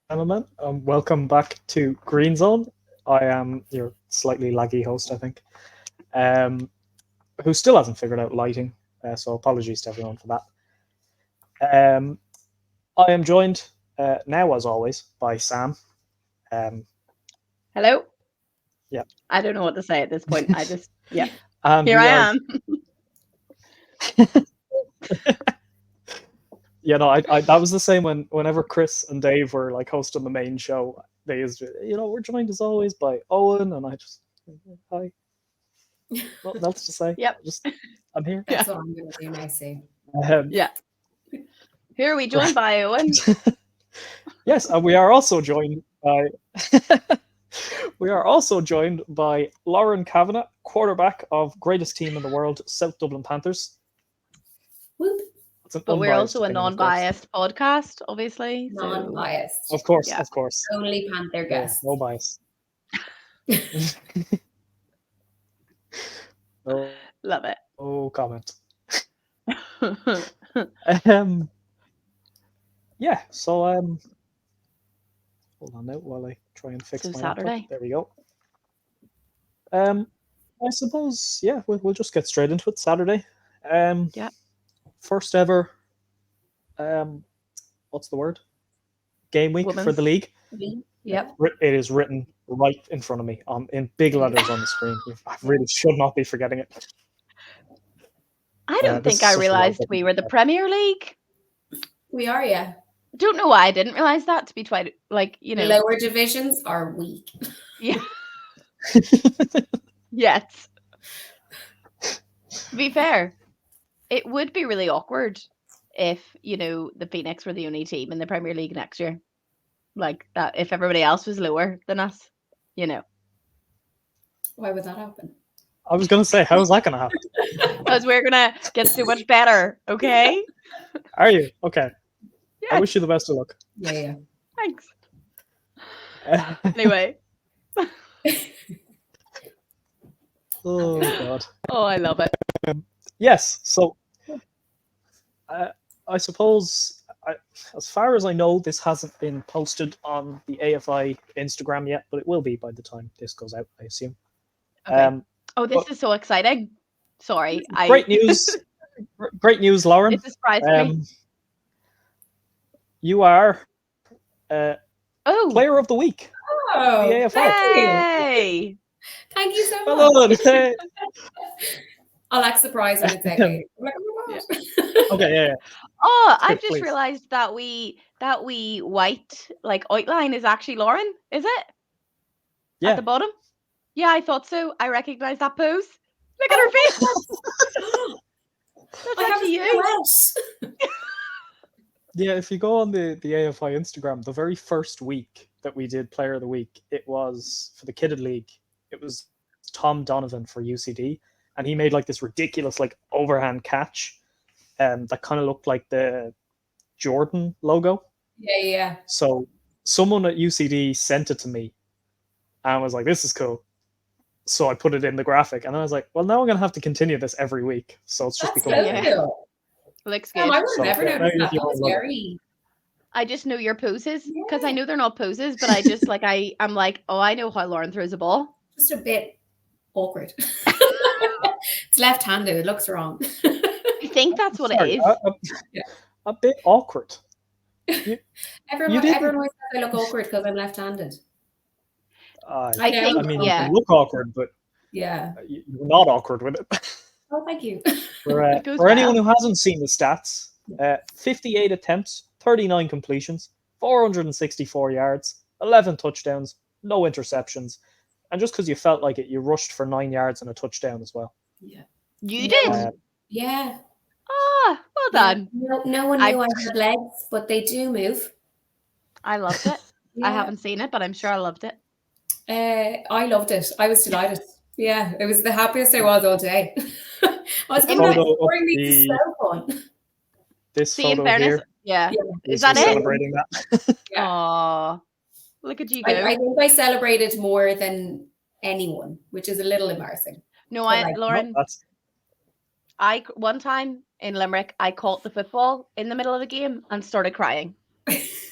gentlemen. Welcome back to GreenZone. I am your slightly laggy host, I think, um, who still hasn't figured out lighting. So apologies to everyone for that. I am joined now, as always, by Sam. Um, Hello? yeah, I don't know what to say at this point. Yeah, and here we I are. am. Yeah, no, I that was the same whenever Chris and Dave were like hosting the main show. They, we're joined as always by Owen, and I just hi. Nothing else to say. Yep. Just I'm here. Yeah. That's what I'm going to do now, Sue. Yeah. Here are we joined by Eoghan. Yes, and we are also joined by Lauren Kavanagh, quarterback of greatest team in the world, South Dublin Panthers. Whoop. It's an But we're unbiased also a opinion, of course. non-biased podcast, obviously. So Non-biased. Of course, Yeah. of course. Only Panther Yeah, guests. no bias. No love it. comment. Yeah, so hold on now while I try and fix So my Saturday. laptop. There we go. I suppose, yeah, we'll just get straight into it. Saturday. Yeah. First ever what's the word? Game week for Women's. the league. Yep. It is written right in front of me in big letters on the screen. I really should not be forgetting it. I don't this think is I such a realised well-written we were the podcast. Premier League. We are, yeah. I don't know why I didn't realise that, to be quite, Lower divisions are weak. Yeah. Yes. To be fair, it would be really awkward if, the Phoenix were the only team in the Premier League next year. Like that, if everybody else was lower than us, Why would that happen? I was going to say, how is that going to happen? Because we're going to get so much better, okay? Are you? Okay. Yes. I wish you the best of luck. Yeah. Thanks. Anyway. Oh, God. Oh, I love it. Yes, so I suppose, as far as I know, this hasn't been posted on the AFI Instagram yet, but it will be by the time this goes out, I assume. Okay. This but- is so exciting. Sorry. Great news. Great news, Lauren. It's a surprise for me. You are Oh. Player of the Week. Oh, The AFI. thank you. Hey. Thank you so Well much. done. Hey. I'll act surprised when it's out. I'm like, oh my God. Okay, yeah. Oh, I've just Please. realised that we white outline is actually Lauren, is it? Yeah. At the bottom? Yeah, I thought so. I recognise that pose. Look at her face. That's I have actually a you. silhouette. Yeah, if you go on the AFI Instagram, the very first week that we did Player of the Week, it was for the Kidded League. It was Tom Donovan for UCD, and he made like this ridiculous like overhand catch, that kind of looked like the Jordan logo. Yeah. So someone at UCD sent it to me, and I was like, "This is cool." So I put it in the graphic, and I was like, "Well, now I'm gonna have to continue this every week." So it's just That's become. so Yeah. cool. Looks Damn, good. I would have So, never yeah, noticed now that. you That was love it. very... I just know your poses because I know they're not poses, but I just I'm like, oh, I know how Lauren throws a ball. Just a bit awkward. It's left-handed. It looks wrong. I think that's what Sorry, it is. a bit awkward. Everyone didn't- always says I look awkward because I'm left-handed. I Yeah, think, I mean, yeah. you look awkward, but Yeah. you're not awkward with it. Oh, thank you. For It goes anyone well. who hasn't seen the stats, 58 attempts, 39 completions, 464 yards, 11 touchdowns, no interceptions. And just because you felt like it, you rushed for 9 yards and a touchdown as well. Yeah. You No did? one- Yeah. Ah, well done. No one knew I had legs, but they do move. I loved it. Yeah. I haven't seen it, but I'm sure I loved it. I loved it. I was delighted. Yeah, it was the happiest I was all day. I was In going fact- to bring me to so fun. This See, in photo fairness, here yeah. is that me it? celebrating that. Yeah. Aw, look at you go. I think I celebrated more than anyone, which is a little embarrassing. No, But, like, Lauren, That's one time in Limerick, I caught the football in the middle of a game and started crying.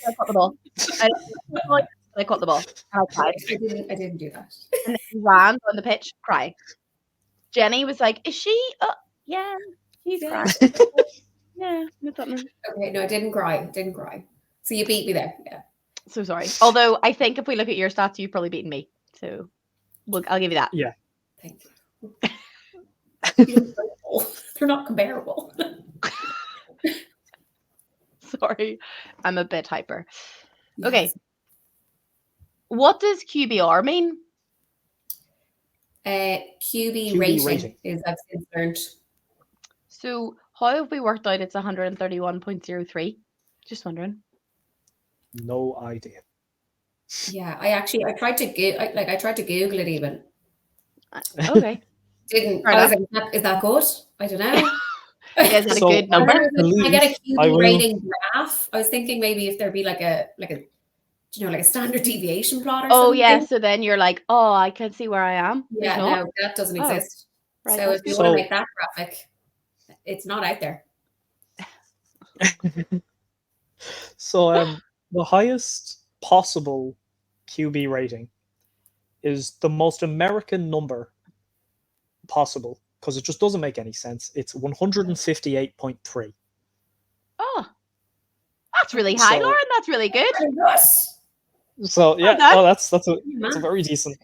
I caught the ball. I caught the ball. And I cried. I didn't do that. And then he ran on the pitch, cry. Jenny was like, "Is she? Yeah, she's Yeah. crying. Yeah, no something." Okay, no, I didn't cry. So you beat me there. Yeah. So sorry. Although I think if we look at your stats, you've probably beaten me. So I'll give you that. Yeah. Thank you. They're not comparable. Sorry, I'm a bit hyper. Yes. Okay. What does QBR mean? QB, QB rating, rating. is I've since learned. So how have we worked out it's 131.03? Just wondering. No idea. Yeah, I tried to I tried to Google it even. Okay. Didn't. Fair I was like, is that good? I don't know. Is that a So, good I number? wonder if I get a I QB will- rating graph. I was thinking maybe if there'd be like a you know, like a standard deviation plot or Oh something. yeah, so then you're like, oh, I can see where I am. Yeah, There's not. no, that doesn't Oh, exist. right, So that's if you good. want to So- make that graphic, it's not out there. So the highest possible QB rating is the most American number possible because it just doesn't make any sense. It's 158.3. Oh, that's really high, So- Lauren. That's really good. Very good. So yeah, done. oh, that's a Man. very decent.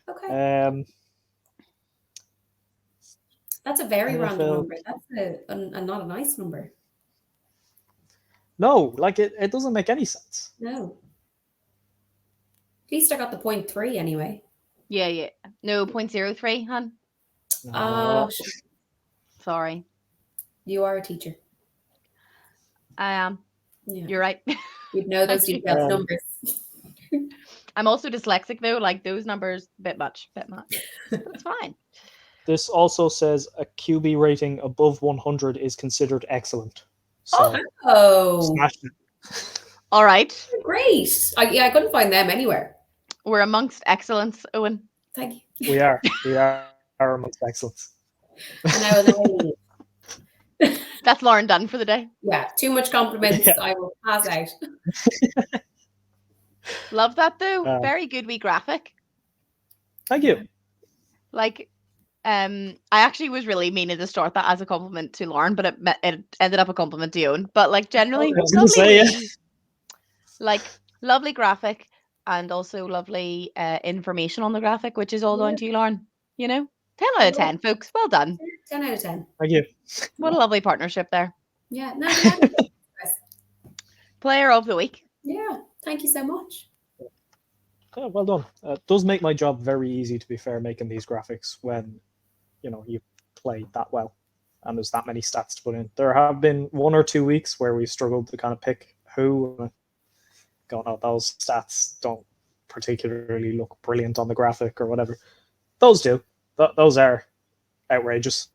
Okay. That's a very random NFL. number. That's a not a nice number. No, like it doesn't make any sense. No. At least I got the 0.3 anyway. Yeah. No, 0.03, hun. Oh, Sorry. you are a teacher. I am. Yeah. You're right. You'd know those Thank you. detailed numbers. I'm also dyslexic though. Like those numbers, bit much. That's fine. This also says a QB rating above 100 is considered excellent. So Oh, smashed it. All right. great. I couldn't find them anywhere. We're amongst excellence, Owen. Thank you. We are amongst excellence. And I will now, That's Lauren done for the day. yeah, too much compliments. Yeah. I will pass out. Love that though. Um, Very good wee graphic. Thank you. Like, I actually was really meaning to start that as a compliment to Lauren, but it ended up a compliment to Eoghan. But like generally, I was gonna say, wee, like lovely graphic and also lovely information on the graphic, which is all down to you, Lauren. You know, 10 out of 10, folks. Well done. 10 out of 10. Thank you. What a lovely partnership there. Yeah, no, yeah. Player of the week. Yeah, thank you so much. Oh, well done. It does make my job very easy, to be fair, making these graphics when you play that well and there's that many stats to put in. There have been 1 or 2 weeks where we struggled to kind of pick who. Going, oh, those stats don't particularly look brilliant on the graphic or whatever. Those do. Those are outrageous.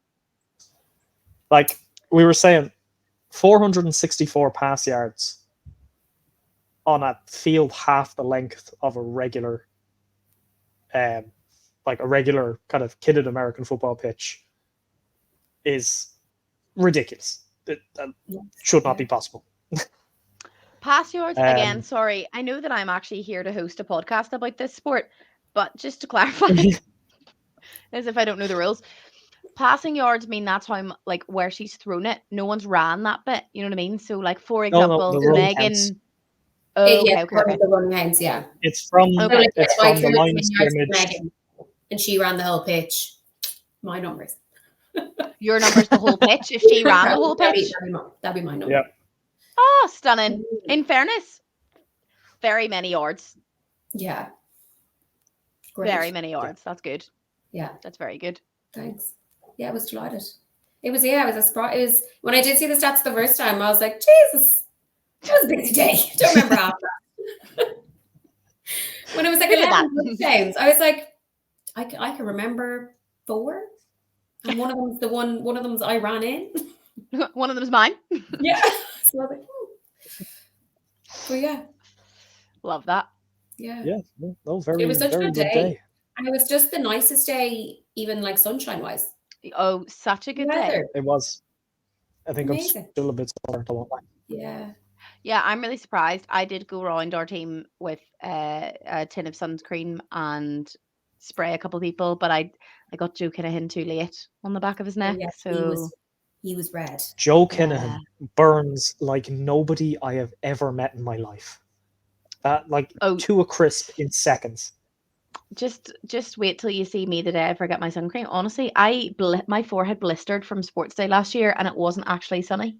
Like we were saying, 464 pass yards on a field half the length of a regular, like a regular kind of kidded American football pitch is ridiculous. It should not be possible. Pass yards again. Sorry, I know that I'm actually here to host a podcast about this sport, but just to clarify, as if I don't know the rules, passing yards mean that's how like where she's thrown it. No one's ran that bit. You know what I mean? So like for example, the run Megan. counts. Oh, Yeah, okay. the run counts, yeah. It's from Okay. Like, it's if I from threw the it line of 10 yards to scrimmage. Megan and she ran the whole pitch, my numbers. Your number's the whole pitch. If she ran the whole That'd be- pitch. That'd be my number. Yeah. Oh, stunning. In fairness, very many yards. Yeah. Great. Very many yards. That's good. Yeah. That's very good. Thanks. Yeah, I was delighted. It was a surprise. It was when I did see the stats the first time, I was like, Jesus, it was a busy day. Don't remember half that. When it was like Look at 11 touchdowns, I was like, I can remember 4. And one of them's one of them's I ran in. One of them's mine. Yeah. So I was like, but yeah. Love that. Yeah. Yeah, no, very, It was such a very good good day. day. And it was just the nicest day, even like sunshine wise. Oh, such a good day. Weather. It was. I think Amazing. I'm still a bit sore. I won't lie. Yeah. Yeah, I'm really surprised. I did go around our team with a tin of sunscreen and spray a couple people, but I got Joe Kinahan too late on the back of his neck. Yeah, So he was red. Joe yeah, Kinahan burns like nobody I have ever met in my life. That oh, to a crisp in seconds. just wait till you see me the day I forget my sun cream. Honestly, my forehead blistered from sports day last year, and it wasn't actually sunny.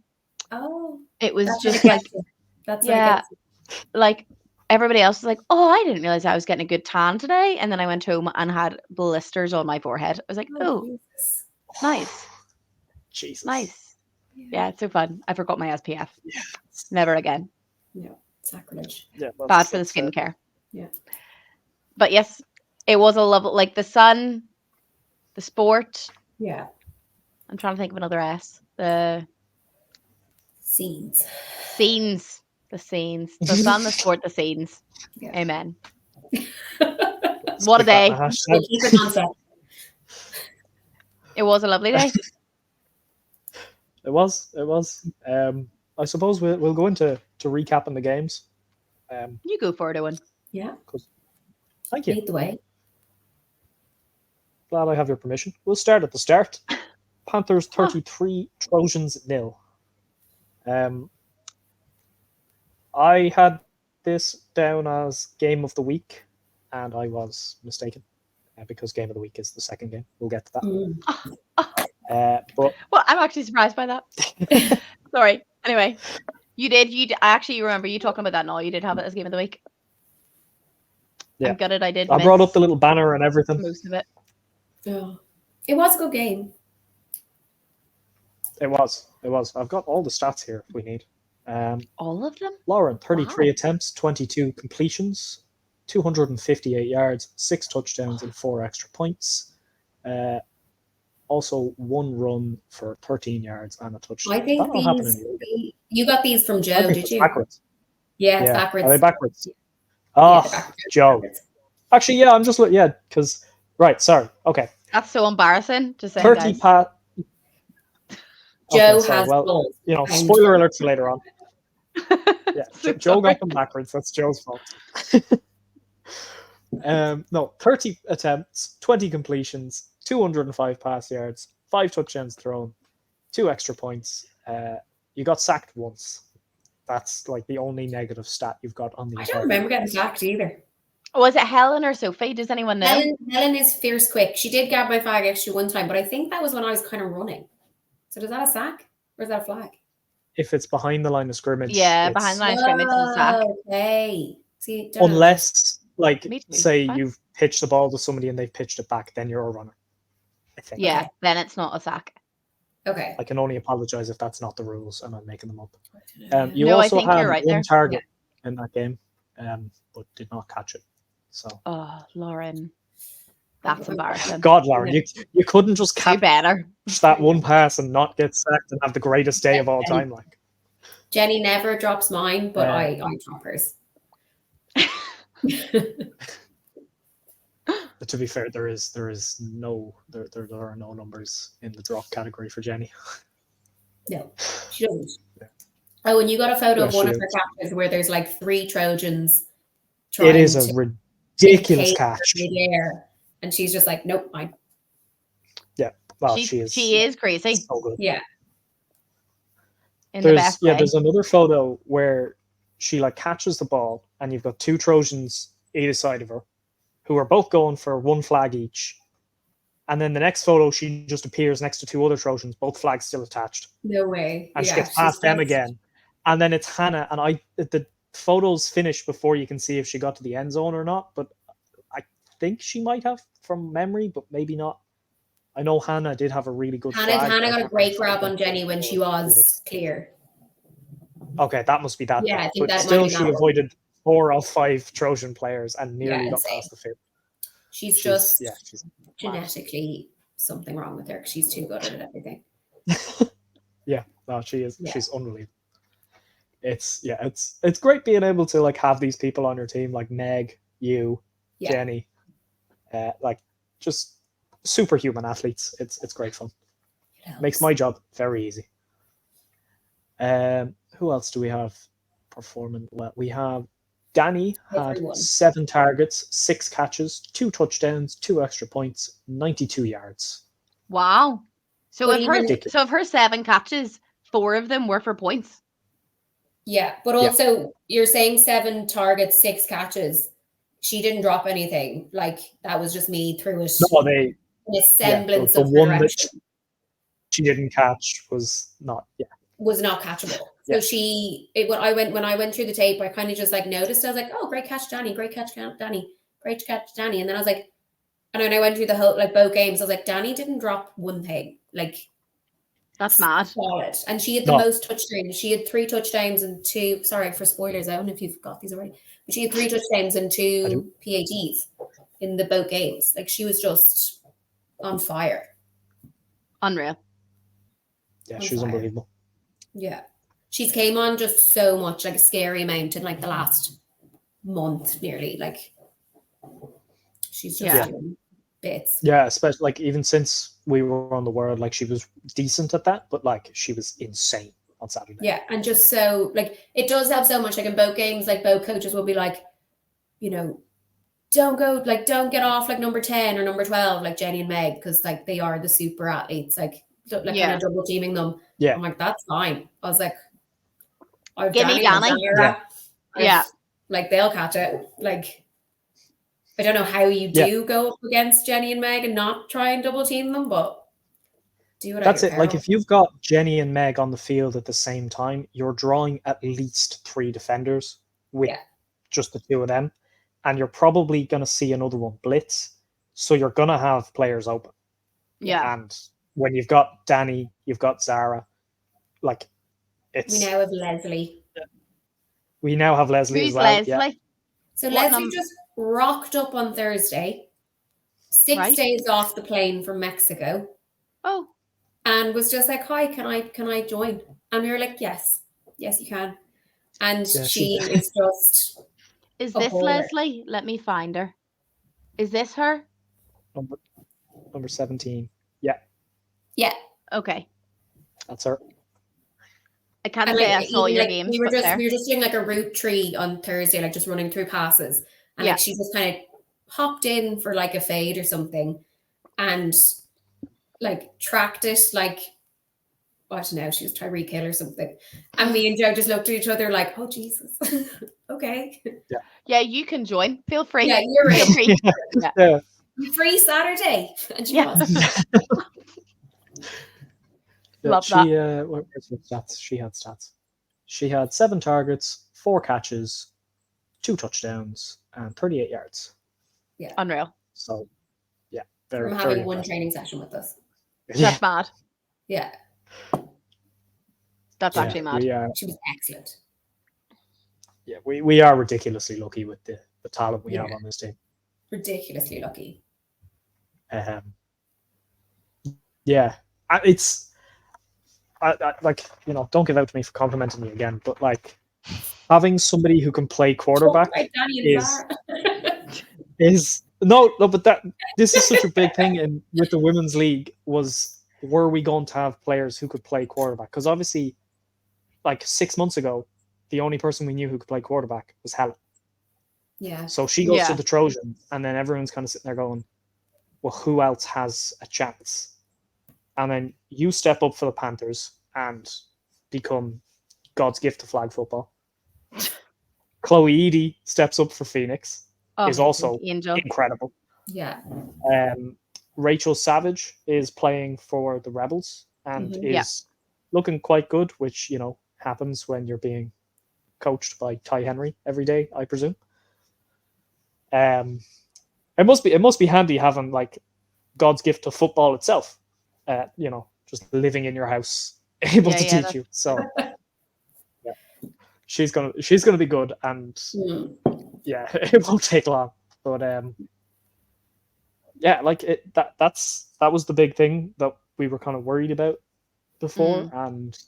Oh, It was that's what it just like, gets you. That's what it yeah, gets you. like everybody else was like, oh, I didn't realize I was getting a good tan today, and then I went home and had blisters on my forehead. I was like, Oh, oh, Jesus. nice, Jesus. nice. Yeah, it's so fun. I forgot my SPF. Yeah. Never again. No, sacrilege. Yeah, Bad for the skincare. Yeah. But yes, it was a lovely, like the sun, the sport. Yeah. I'm trying to think of another S. The Scenes. scenes. The scenes. The sun, the sport, the scenes. Yeah. Amen. Let's What a stick that in day. the hashtag. We'll keep it on set. It was a lovely day. It was. I suppose we'll go into recapping the games. You go for it, Owen. Yeah. Thank you. Lead the way. Glad I have your permission. We'll start at the start. Panthers 33, Trojans 0. I had this down as game of the week, and I was mistaken because game of the week is the second game. We'll get to that. But well, I'm actually surprised by that. Sorry. Anyway, I actually remember you talking about that now. You did have it as game of the week. Yeah. I'm gutted I did. I brought up the little banner and everything. Most of it. Oh. It was a good game. It was. I've got all the stats here if we need. All of them? Lauren, 33 Wow. attempts, 22 completions, 258 yards, 6 touchdowns, and 4 extra points. Also, 1 run for 13 yards and a touchdown. I think you got these from Joe, did you? Backwards. Yeah, it's backwards. Are they backwards? Oh, backwards. Joe. Actually, yeah, I'm just looking. Yeah, because right. Sorry. Okay. That's so embarrassing. Just saying, 30 guys. pass. Joe Okay, has well, spoiler alerts for later on. Yeah, Joe got them backwards. That's Joe's fault. No, 30 attempts, 20 completions, 205 pass yards, 5 touchdowns thrown, 2 extra points. You got sacked once. That's like the only negative stat you've got on the. I don't remember getting sacked either. Was it Helen or Sophie? Does anyone know? Helen is fierce quick. She did grab my flag actually one time, but I think that was when I was kind of running. So is that a sack or is that a flag? If it's behind the line of scrimmage. Yeah, behind the line of scrimmage is a sack. Okay. See, unless, say Fine. you've pitched the ball to somebody and they've pitched it back, then you're a runner. I think. Yeah, Okay. then it's not a sack. Okay. I can only apologize if that's not the rules and I'm making them up. You No, I also think had you're right one there. target in that game, but did not catch it. So. Oh, Lauren. That's embarrassing. God, Lauren, you couldn't just Do catch better. that one pass and not get sacked and have the greatest day of all time. Like Jenny never drops mine, but I drop hers. To be fair, there are no numbers in the drop category for Jenny. No, she doesn't. Yeah. Oh, and you got a photo of one of her catches where there's like 3 Trojans. It is a ridiculous catch. Midair, and she's just like, nope, mine. Yeah, well, she is crazy. So good. Yeah. In the best way. There's another photo where she catches the ball, and you've got 2 Trojans either side of her, who are both going for 1 flag each. And then the next photo, she just appears next to 2 other Trojans, both flags still attached. No way. And she gets past them again. And then it's Hannah, and the photos finish before you can see if she got to the end zone or not, but I think she might have from memory, but maybe not. I know Hannah did have a really good Hannah got a great grab on Jenny when she was clear. Okay, that must be that. Yeah, I think but that still she avoided 4 of 5 Trojan players and nearly got past the field. She's just genetically something wrong with her because she's too good at everything. Yeah, no, she is. Yeah. She's unbelievable. It's great being able to have these people on your team like Meg, you, Jenny, just superhuman athletes. It's great fun. Makes my job very easy. Who else do we have? performing well. We have Danny had Everyone. 7 targets, 6 catches, 2 touchdowns, 2 extra points, 92 yards. Wow. So But of her 7 catches, 4 of them were for points. Yeah, but also you're saying 7 targets, 6 catches. She didn't drop anything. Like that was just me through it. No, in a semblance the of one direction. that she didn't catch was not. Was not catchable. Yeah. So when I went through the tape, I kind of just like noticed. I was like, "Oh, great catch, Danny! Great catch, Danny! Great catch, Danny!" And then I was like, and when I went through the whole like both games, I was like, "Danny didn't drop one thing. Like that's mad. Solid." And she had the most touchdowns. She had 3 touchdowns and 2. Sorry for spoilers, I don't know if you've got these already, but she had 3 touchdowns and 2 PATs in the both games. Like she was just on fire. Unreal. Yeah, she was unbelievable. Yeah. She's came on just so much, like a scary amount in like the last month nearly. Like she's just doing bits. Yeah, especially like even since we were on the World, like she was decent at that, but like she was insane on Saturday. Yeah, and just so like it does help so much. Like in both games, like both coaches will be like, you know, don't get off like number 10 or number 12, like Jenny and Meg, because like they are the super athletes. Like kind of double teaming them. Yeah. I'm like, that's fine. I was like, I've Give me Danny. Like they'll catch it. Like I don't know how you do go up against Jenny and Meg and not try and double team them, but do it. That's it. Like if you've got Jenny and Meg on the field at the same time, you're drawing at least 3 defenders with just the 2 of them, and you're probably going to see another one blitz. So you're going to have players open. Yeah. And when you've got Danny, you've got Zara. Like it's. We now have Leslie. We now have Leslie Who's as well. Leslie? Yeah. So Leslie just rocked up on Thursday, 6 days off the plane from Mexico. Oh. And was just like, "Hi, can I join?" And we were like, "Yes, you can." And she is just. Is this Leslie? Let me find her. Is this her? Number 17. Yeah. Yeah. Okay. That's her. I can't say I saw your games. We were just doing like a route tree on Thursday, like just running through passes. And like she just kind of hopped in for like a fade or something and like tracked it like I don't know, she was Tyreek Hill or something. And me and Joe just looked at each other like, oh Jesus. Okay. Yeah, you can join. Feel free. Yeah, you're right. Free. Yeah. Free Saturday. And she was. Love that. Where's the stats? She had stats. She had 7 targets, 4 catches, 2 touchdowns, and 38 yards. Yeah. Unreal. So, yeah. Very, From having one training session with us. That's mad. Yeah. That's actually mad. She was excellent. Yeah, we are ridiculously lucky with the talent we have on this team. Ridiculously lucky. Yeah. It's... I like, you know, don't give out to me for complimenting me again, but like having somebody who can play quarterback is but this is such a big thing with the women's league were we going to have players who could play quarterback? Because obviously, like 6 months ago, the only person we knew who could play quarterback was Helen. Yeah. So she goes to the Trojans, and then everyone's kind of sitting there going, well, who else has a chance? And then you step up for the Panthers and become God's gift to flag football. Chloe Edie steps up for Phoenix, is also incredible. Yeah. Rachel Savage is playing for the Rebels and is looking quite good, which, you know, happens when you're being coached by Ty Henry every day, I presume. It must be handy having like God's gift to football itself. You know, just living in your house, able to teach you. So she's gonna be good, and it won't take long. But that was the big thing that we were kind of worried about before, and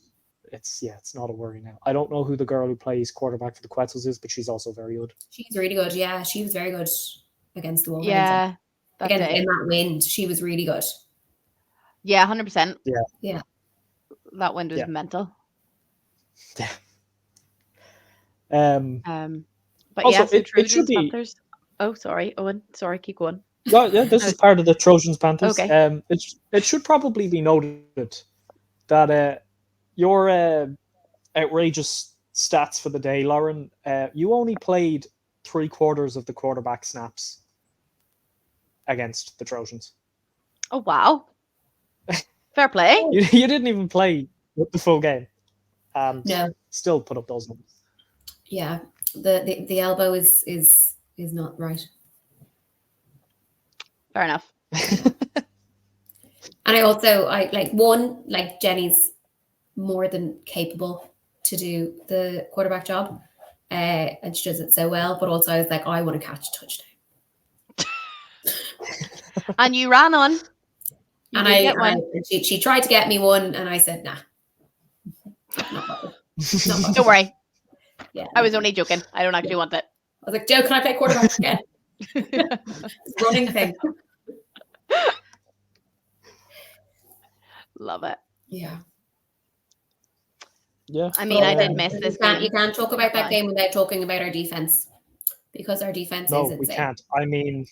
it's not a worry now. I don't know who the girl who plays quarterback for the Quetzals is, but she's also very good. She's really good. Yeah, she was very good against the Wolverines. Yeah, in that wind, she was really good. Yeah, 100%. Yeah. That wind was mental. Yeah. But Also, yeah, so it should Trojans, be. Panthers. Oh, sorry, Owen. Sorry, keep going. Yeah, this is part of the Trojans Panthers. Okay. It should probably be noted that your outrageous stats for the day, Lauren, you only played 3/4 of the quarterback snaps against the Trojans. Oh wow. Fair play. You didn't even play the full game, and No. still put up those numbers. Yeah, the elbow is not right. Fair enough. And I like Jenny's more than capable to do the quarterback job, and she does it so well. But also, I was like, I want to catch a touchdown. And you ran on. You And did get one. she tried to get me one, and I said, nah. Not bothered. Don't worry. Yeah, I was only joking. I don't actually want it. I was like, Joe, can I play quarterback again? It's a running thing. Love it. Yeah. Yeah. I mean, I did miss this game. You can't talk about that game without talking about our defense, because our defense No, is insane. we can't. I mean,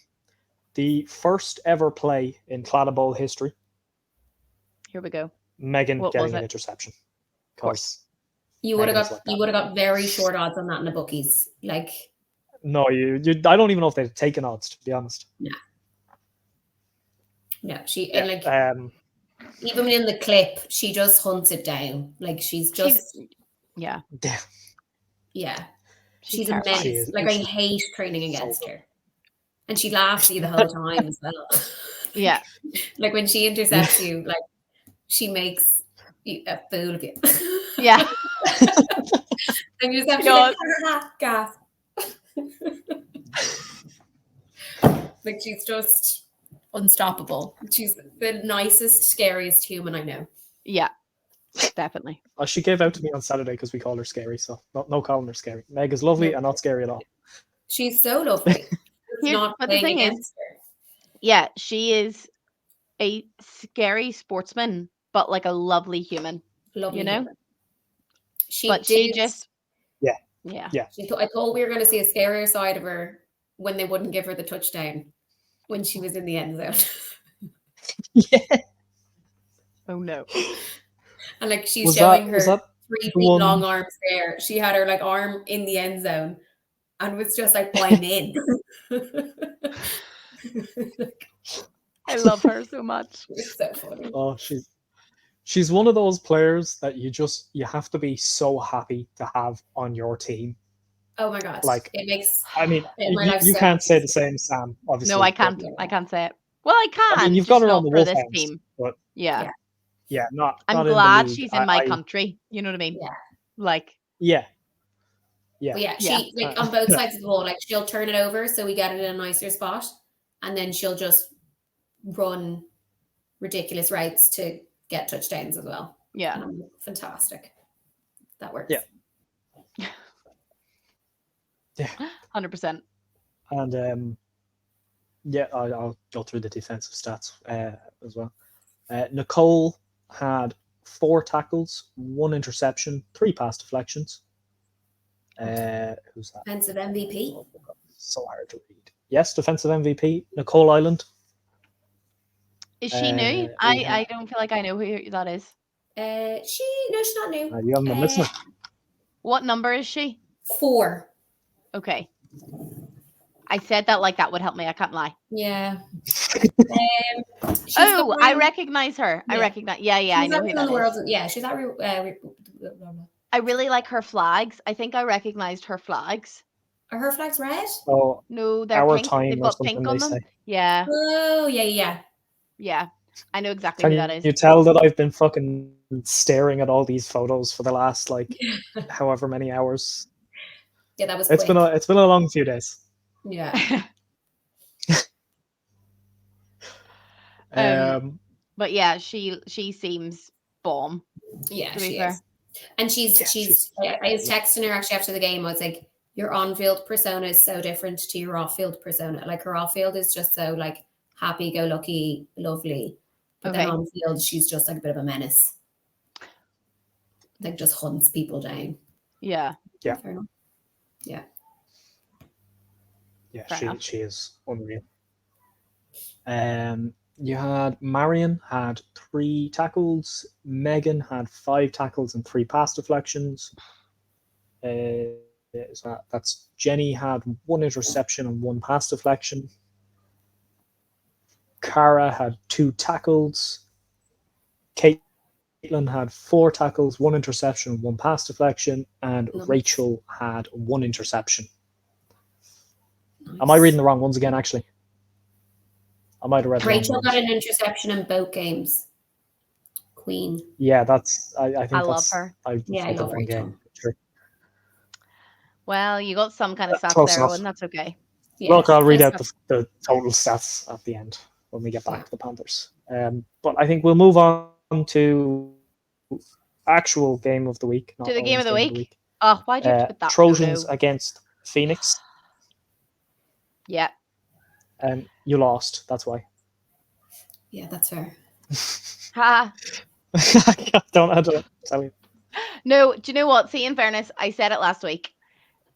the first ever play in Claddagh Bowl history, Here we go. Megan What getting was an it? interception. Of course. You would have Megan's got like that. you would have got very short odds on that in the bookies. Like, No, you I don't even know if they've taken odds, to be honest. no, she Yeah, and like even in the clip, she just hunts it down. Like she's just Yeah. yeah. She's She's a terrifying. She menace. is. Like I She's hate training so against good. her. And she laughs at you the whole time as well. Yeah. Like when she intercepts you, like she makes a fool of you. Yeah. And you just have to be like, gas. Like she's just unstoppable. She's the nicest, scariest human I know. Yeah. Definitely. She gave out to me on Saturday because we called her scary, so no calling her scary. Meg is lovely and not scary at all. She's so lovely. Not but the playing thing against her. Yeah, she is a scary sportsman, but like a lovely human. Lovely You know? human. She just Yeah. I thought we were going to see a scarier side of her when they wouldn't give her the touchdown when she was in the end zone. Yeah. Oh no. And like she's Was showing that her 3 the feet one- long arms there. She had her like arm in the end zone and was just like, I'm in. I love her so much. It's so funny. Oh, she's one of those players that you have to be so happy to have on your team. Oh my god. Like, it makes I mean, my life you so can't say the same, Sam, obviously. No, I but- can't. I can't say it. Well, I can. I mean, you've just got her not on the for this Wolfhounds, team. but Yeah. yeah, not I'm not in the glad league. she's in my country. You know what I mean? Yeah. Like, Yeah. But yeah, Yeah. she like on both sides of the ball, like she'll turn it over so we get it in a nicer spot, and then she'll just run ridiculous routes to get touchdowns as well. yeah. Fantastic. That works. Yeah. Yeah. 100%. And yeah, I'll go through the defensive stats as well. Nicole had 4 tackles, 1 interception, 3 pass deflections. Who's that? Defensive MVP. So hard to read. Yes, defensive MVP, Nicole Island. Is she new? we I don't feel like I know who that is. She's not new. You haven't been listening. What number is she? 4. Okay. I said that like that would help me. I can't lie. Yeah. Oh, I recognize her. I Yeah. recognize. Yeah, I know who that is. Yeah, she's at I really like her flags. I think I recognized her flags. Are her flags red? So No, they're our pink. time They've or got something pink they on them. say. Yeah, Oh, yeah. yeah. I know exactly Can who that is. you tell that I've been fucking staring at all these photos for the last like however many hours? Yeah, that was It's quick. been a long few days. Yeah. But yeah, she seems bomb. Yeah, To be she fair. is. And I was texting her actually after the game. I was like, your on-field persona is so different to your off-field persona. Like her off-field is just so like happy-go-lucky, lovely. But then Okay. on-field, she's just like a bit of a menace. Like just hunts people down. Yeah. Yeah. Fair enough. Yeah. Yeah, Fair enough. she is unreal. You had Marion had 3 tackles. Megan had 5 tackles and 3 pass deflections. That's Jenny had 1 interception and 1 pass deflection. Cara had 2 tackles. Caitlin had 4 tackles, 1 interception, 1 pass deflection, and Nice. Rachel had 1 interception. Nice. Am I reading the wrong ones again, actually? I might have read the wrong Rachel ones. got an interception in both games. Queen. Yeah, that's. I think I that's. love her. I Yeah, I the love one Rachel. game. Sure. Well, you got some kind of stats Close there, enough. Owen. That's okay. Yeah, Look, I'll read close out enough. the total stats at the end when we get back Yeah. to the Panthers. But I think we'll move on to actual game of the week. Not To the game of Owen's the week. Oh, why'd you have to put that? Trojans photo? against Phoenix. Yeah. You lost. That's why. Yeah, that's fair. Ha. I don't tell you. No, do you know what? See, in fairness, I said it last week.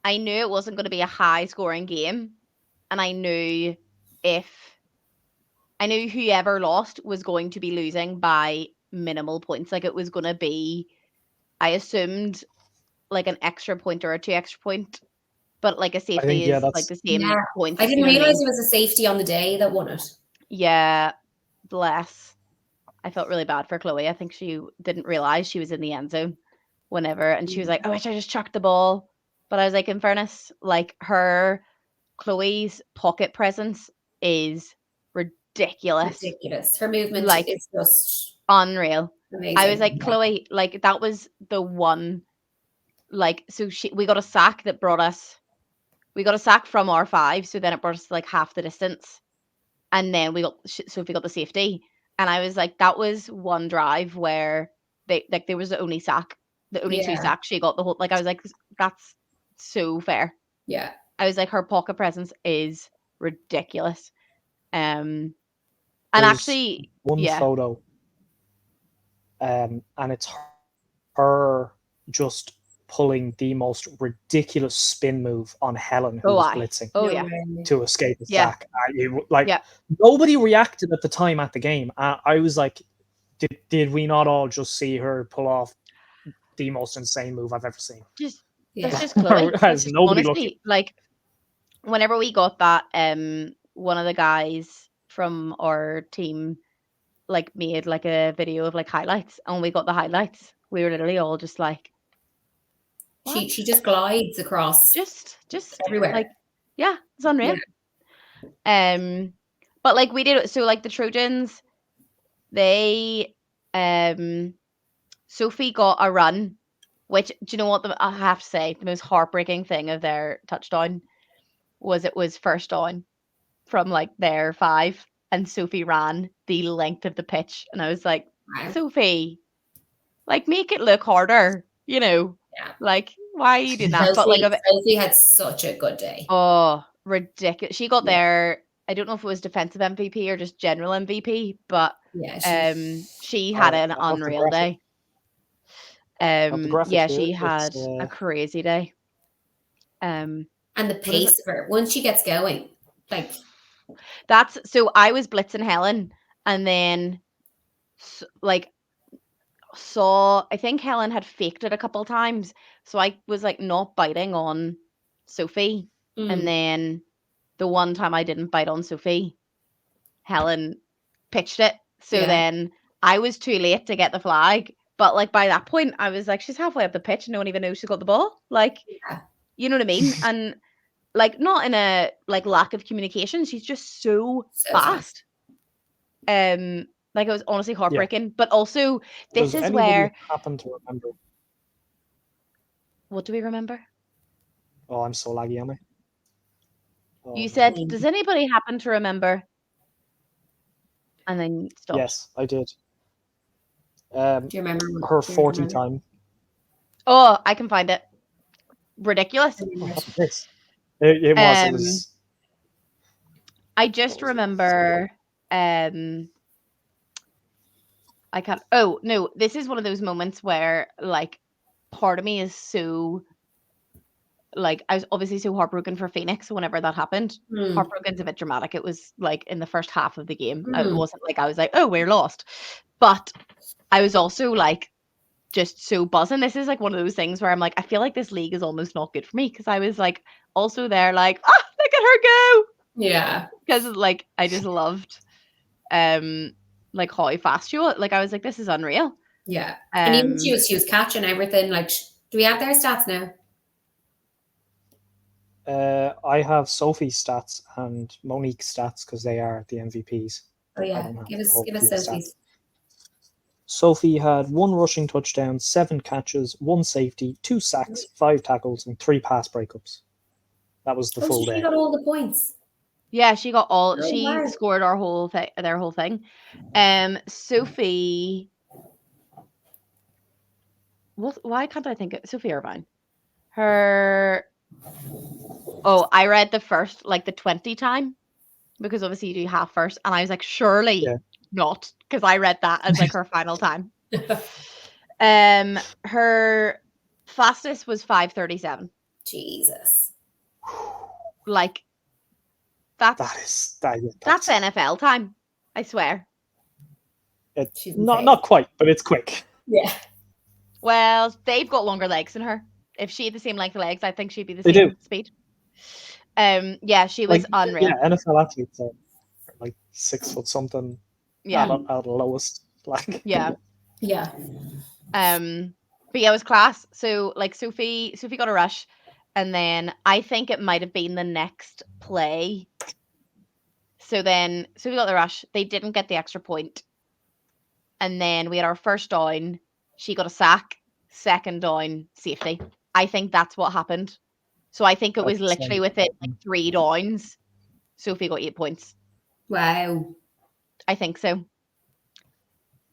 I knew it wasn't going to be a high scoring game. And I knew whoever lost was going to be losing by minimal points. Like it was going to be, I assumed like an extra point or a 2 extra point, but like a safety is like the same points. I didn't you know what realize I mean? it was a safety on the day that won it. Yeah, bless. I felt really bad for Chloe. I think she didn't realize she was in the end zone whenever, and she was like, "Oh, I just chucked the ball." But I was like, in fairness, like Chloe's pocket presence is ridiculous. Her movement Like, is just unreal. amazing. I was like, Chloe, like that was the one. Like, so we got a sack that brought us. We got a sack from R5, so then it brought us like half the distance, and then Sophie got the safety, and I was like, that was one drive where there was the only sack, the only 2 sacks she got the whole. Like I was like, that's so fair. Yeah. I was like, her pocket presence is ridiculous. And There's actually, one photo, and it's her just pulling the most ridiculous spin move on Helen, who was blitzing to escape a sack. Nobody reacted at the time at the game. I was like, did we not all just see her pull off the most insane move I've ever seen? That's just Chloe. Has nobody honestly, looking? Like, whenever we got that, one of the guys from our team like made like a video of like highlights, and we got the highlights. We were literally all just like, she just glides across just everywhere. Like, yeah, it's unreal. But like we did, so like the Trojans, they Sophie got a run, which, do you know what I have to say, the most heartbreaking thing of their touchdown was it was first down from like their 5, and Sophie ran the length of the pitch, and I was like, Sophie, like make it look harder, you know? Like, why are you doing that? But like, Sophie had such a good day. Oh, ridiculous! She got there. I don't know if it was defensive MVP or just general MVP, but she had an unreal day. She had a crazy day. And the pace of her once she gets going, like that's so. I was blitzing Helen, and then like I think Helen had faked it a couple times, so I was like not biting on Sophie, and then the one time I didn't bite on Sophie, Helen pitched it. So then I was too late to get the flag. But like by that point, I was like, she's halfway up the pitch and no one even knows she's got the ball. Like, you know what I mean? And like, not in a like lack of communication. She's just so fast. Like it was honestly heartbreaking. But also, this is where happen to remember. What do we remember? Oh, I'm so laggy, am I? You said, does anybody happen to remember? And then stopped. Yes, I did. Do you remember her 40 time? Oh, I can find it. Ridiculous. It was. I just remember. I can't. Oh no, this is one of those moments where like part of me is so like, I was obviously so heartbroken for Phoenix whenever that happened. Mm. Heartbroken's a bit dramatic. It was like in the first half of the game. It Mm. wasn't like I was like, oh, we're lost. But I was also like just so buzzing. This is like one of those things where I'm like, I feel like this league is almost not good for me, because I was like also there like, ah, look at her go. Yeah. Because like I just loved like how fast she was. Like I was like, this is unreal. Yeah. And even she was catching everything. Like, do we have their stats now? I have Sophie's stats and Monique's stats because they are the MVPs. Oh yeah, give us Sophie's. Sophie had 1 rushing touchdown, 7 catches, 1 safety, 2 sacks, 5 tackles, and 3 pass breakups. That was the full day. She got all the points. Yeah, she got all. Oh, she wow. scored their whole thing. Sophie. Why can't I think of Sophie Irvine? Her. Oh, I read the first, like the 20 time, because obviously you do half first, and I was like, surely not, because I read that as like her final time. Her fastest was 5:37. Jesus. Like that's NFL time. I swear. Not quite, but it's quick. Yeah. Well, they've got longer legs than her. If she had the same length of legs, I think she'd be the same speed. Yeah, she was unreal. Yeah, NFL athletes are like 6 foot something. Yeah. At the lowest. Like. Yeah. Yeah. But yeah, it was class. So like Sophie got a rush, and then I think it might have been the next play. So then Sophie got the rush. They didn't get the extra point. And then we had our first down. She got a sack. Second down, safety. I think that's what happened. So I think it was literally within like 3 downs, Sophie got 8 points. Wow. I think so.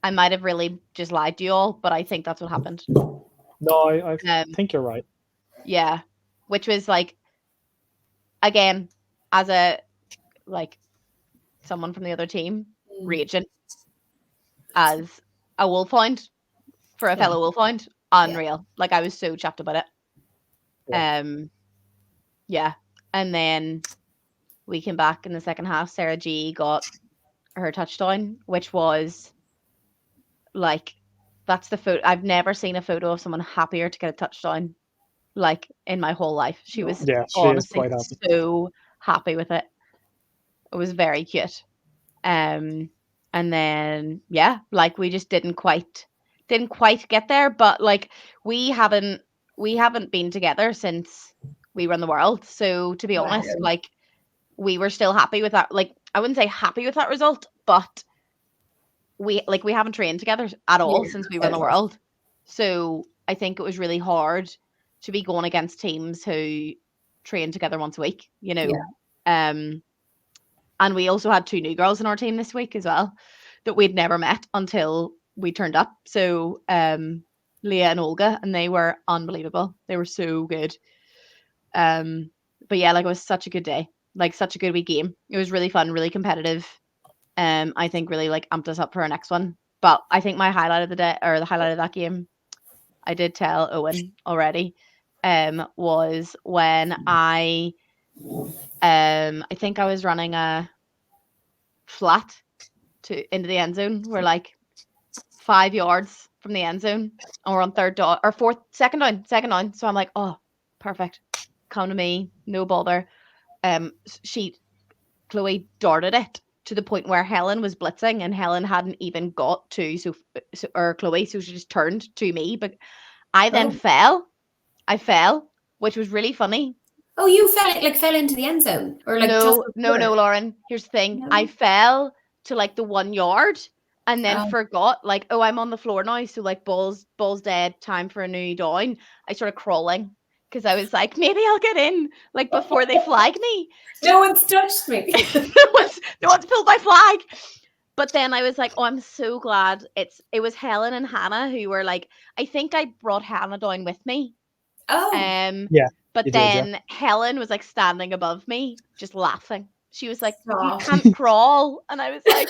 I might have really just lied to you all, but I think that's what happened. No, I think you're right. Yeah. Which was like, again, as a, like, someone from the other team, raging as a Wolfhound for a fellow Wolfhound. Unreal. Yeah. Like, I was so chuffed about it. Yeah. And then we came back in the second half. Sarah G got her touchdown, which was like, that's the photo. I've never seen a photo of someone happier to get a touchdown like in my whole life. She was honestly so happy with it. It was very cute. And then like we just didn't quite get there, but like we haven't been together since we won the world. So to be honest, like we were still happy with that. Like I wouldn't say happy with that result, but we haven't trained together at all since we won the world. So I think it was really hard to be going against teams who train together once a week, you know. And we also had 2 new girls in our team this week as well that we'd never met until we turned up. So Leah and Olga, and they were unbelievable. They were so good. But yeah, like it was such a good day, like such a good wee game. It was really fun, really competitive. I think really like amped us up for our next one. But I think my highlight of the day, or the highlight of that game, I did tell Eoghan already, was when I think I was running a flat into the end zone. We're like 5 yards from the end zone, and we're on second down. So I'm like, oh, perfect. Come to me, no bother. Chloe darted it to the point where Helen was blitzing, and Helen hadn't even got to Chloe, so she just turned to me. But I then fell. I fell, which was really funny. Oh, you fell into the end zone, or like no, Lauren. Here's the thing. No. I fell to like the 1 yard, and then forgot like, oh, I'm on the floor now, so like balls dead. Time for a new down. I started crawling because I was like, maybe I'll get in like before they flag me. No one's touched me. no one's pulled my flag. But then I was like, oh, I'm so glad it was Helen and Hannah who were like, I think I brought Hannah down with me. Oh. Yeah. But then Helen was like standing above me, just laughing. She was like, you can't crawl. And I was like,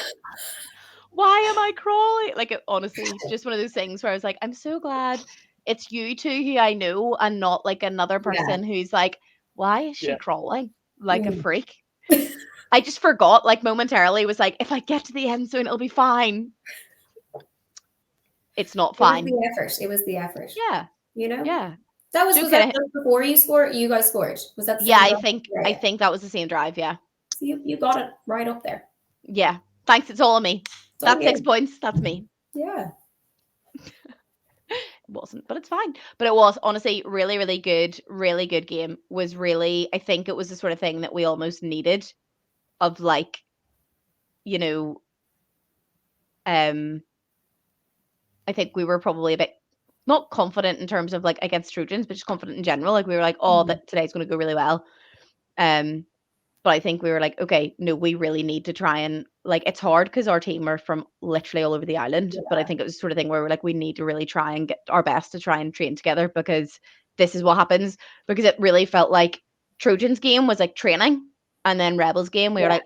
why am I crawling? Like, honestly, just one of those things where I was like, I'm so glad it's you two who I know, and not like another person who's like, why is she crawling like a freak? I just forgot, like momentarily, was like, if I get to the end zone, it'll be fine. It's not fine. It was the effort. Yeah. You know? Yeah. That was that just before you scored? You guys scored. Was that the Yeah, same I think that was the same drive, yeah. So you got it right up there. Yeah. Thanks, it's all on me. That's 6 points. That's me. Yeah. It wasn't, but it's fine. But it was honestly really, really good game. Was really, I think it was the sort of thing that we almost needed, of like, you know, I think we were probably a bit not confident in terms of like against Trojans, but just confident in general. Like we were like, oh, that today's going to go really well. But I think we were like, okay, no, we really need to try and like, it's hard because our team are from literally all over the island. But I think it was the sort of thing where we're like, we need to really try and get our best to try and train together, because this is what happens. Because it really felt like Trojans game was like training, and then Rebels game we were like,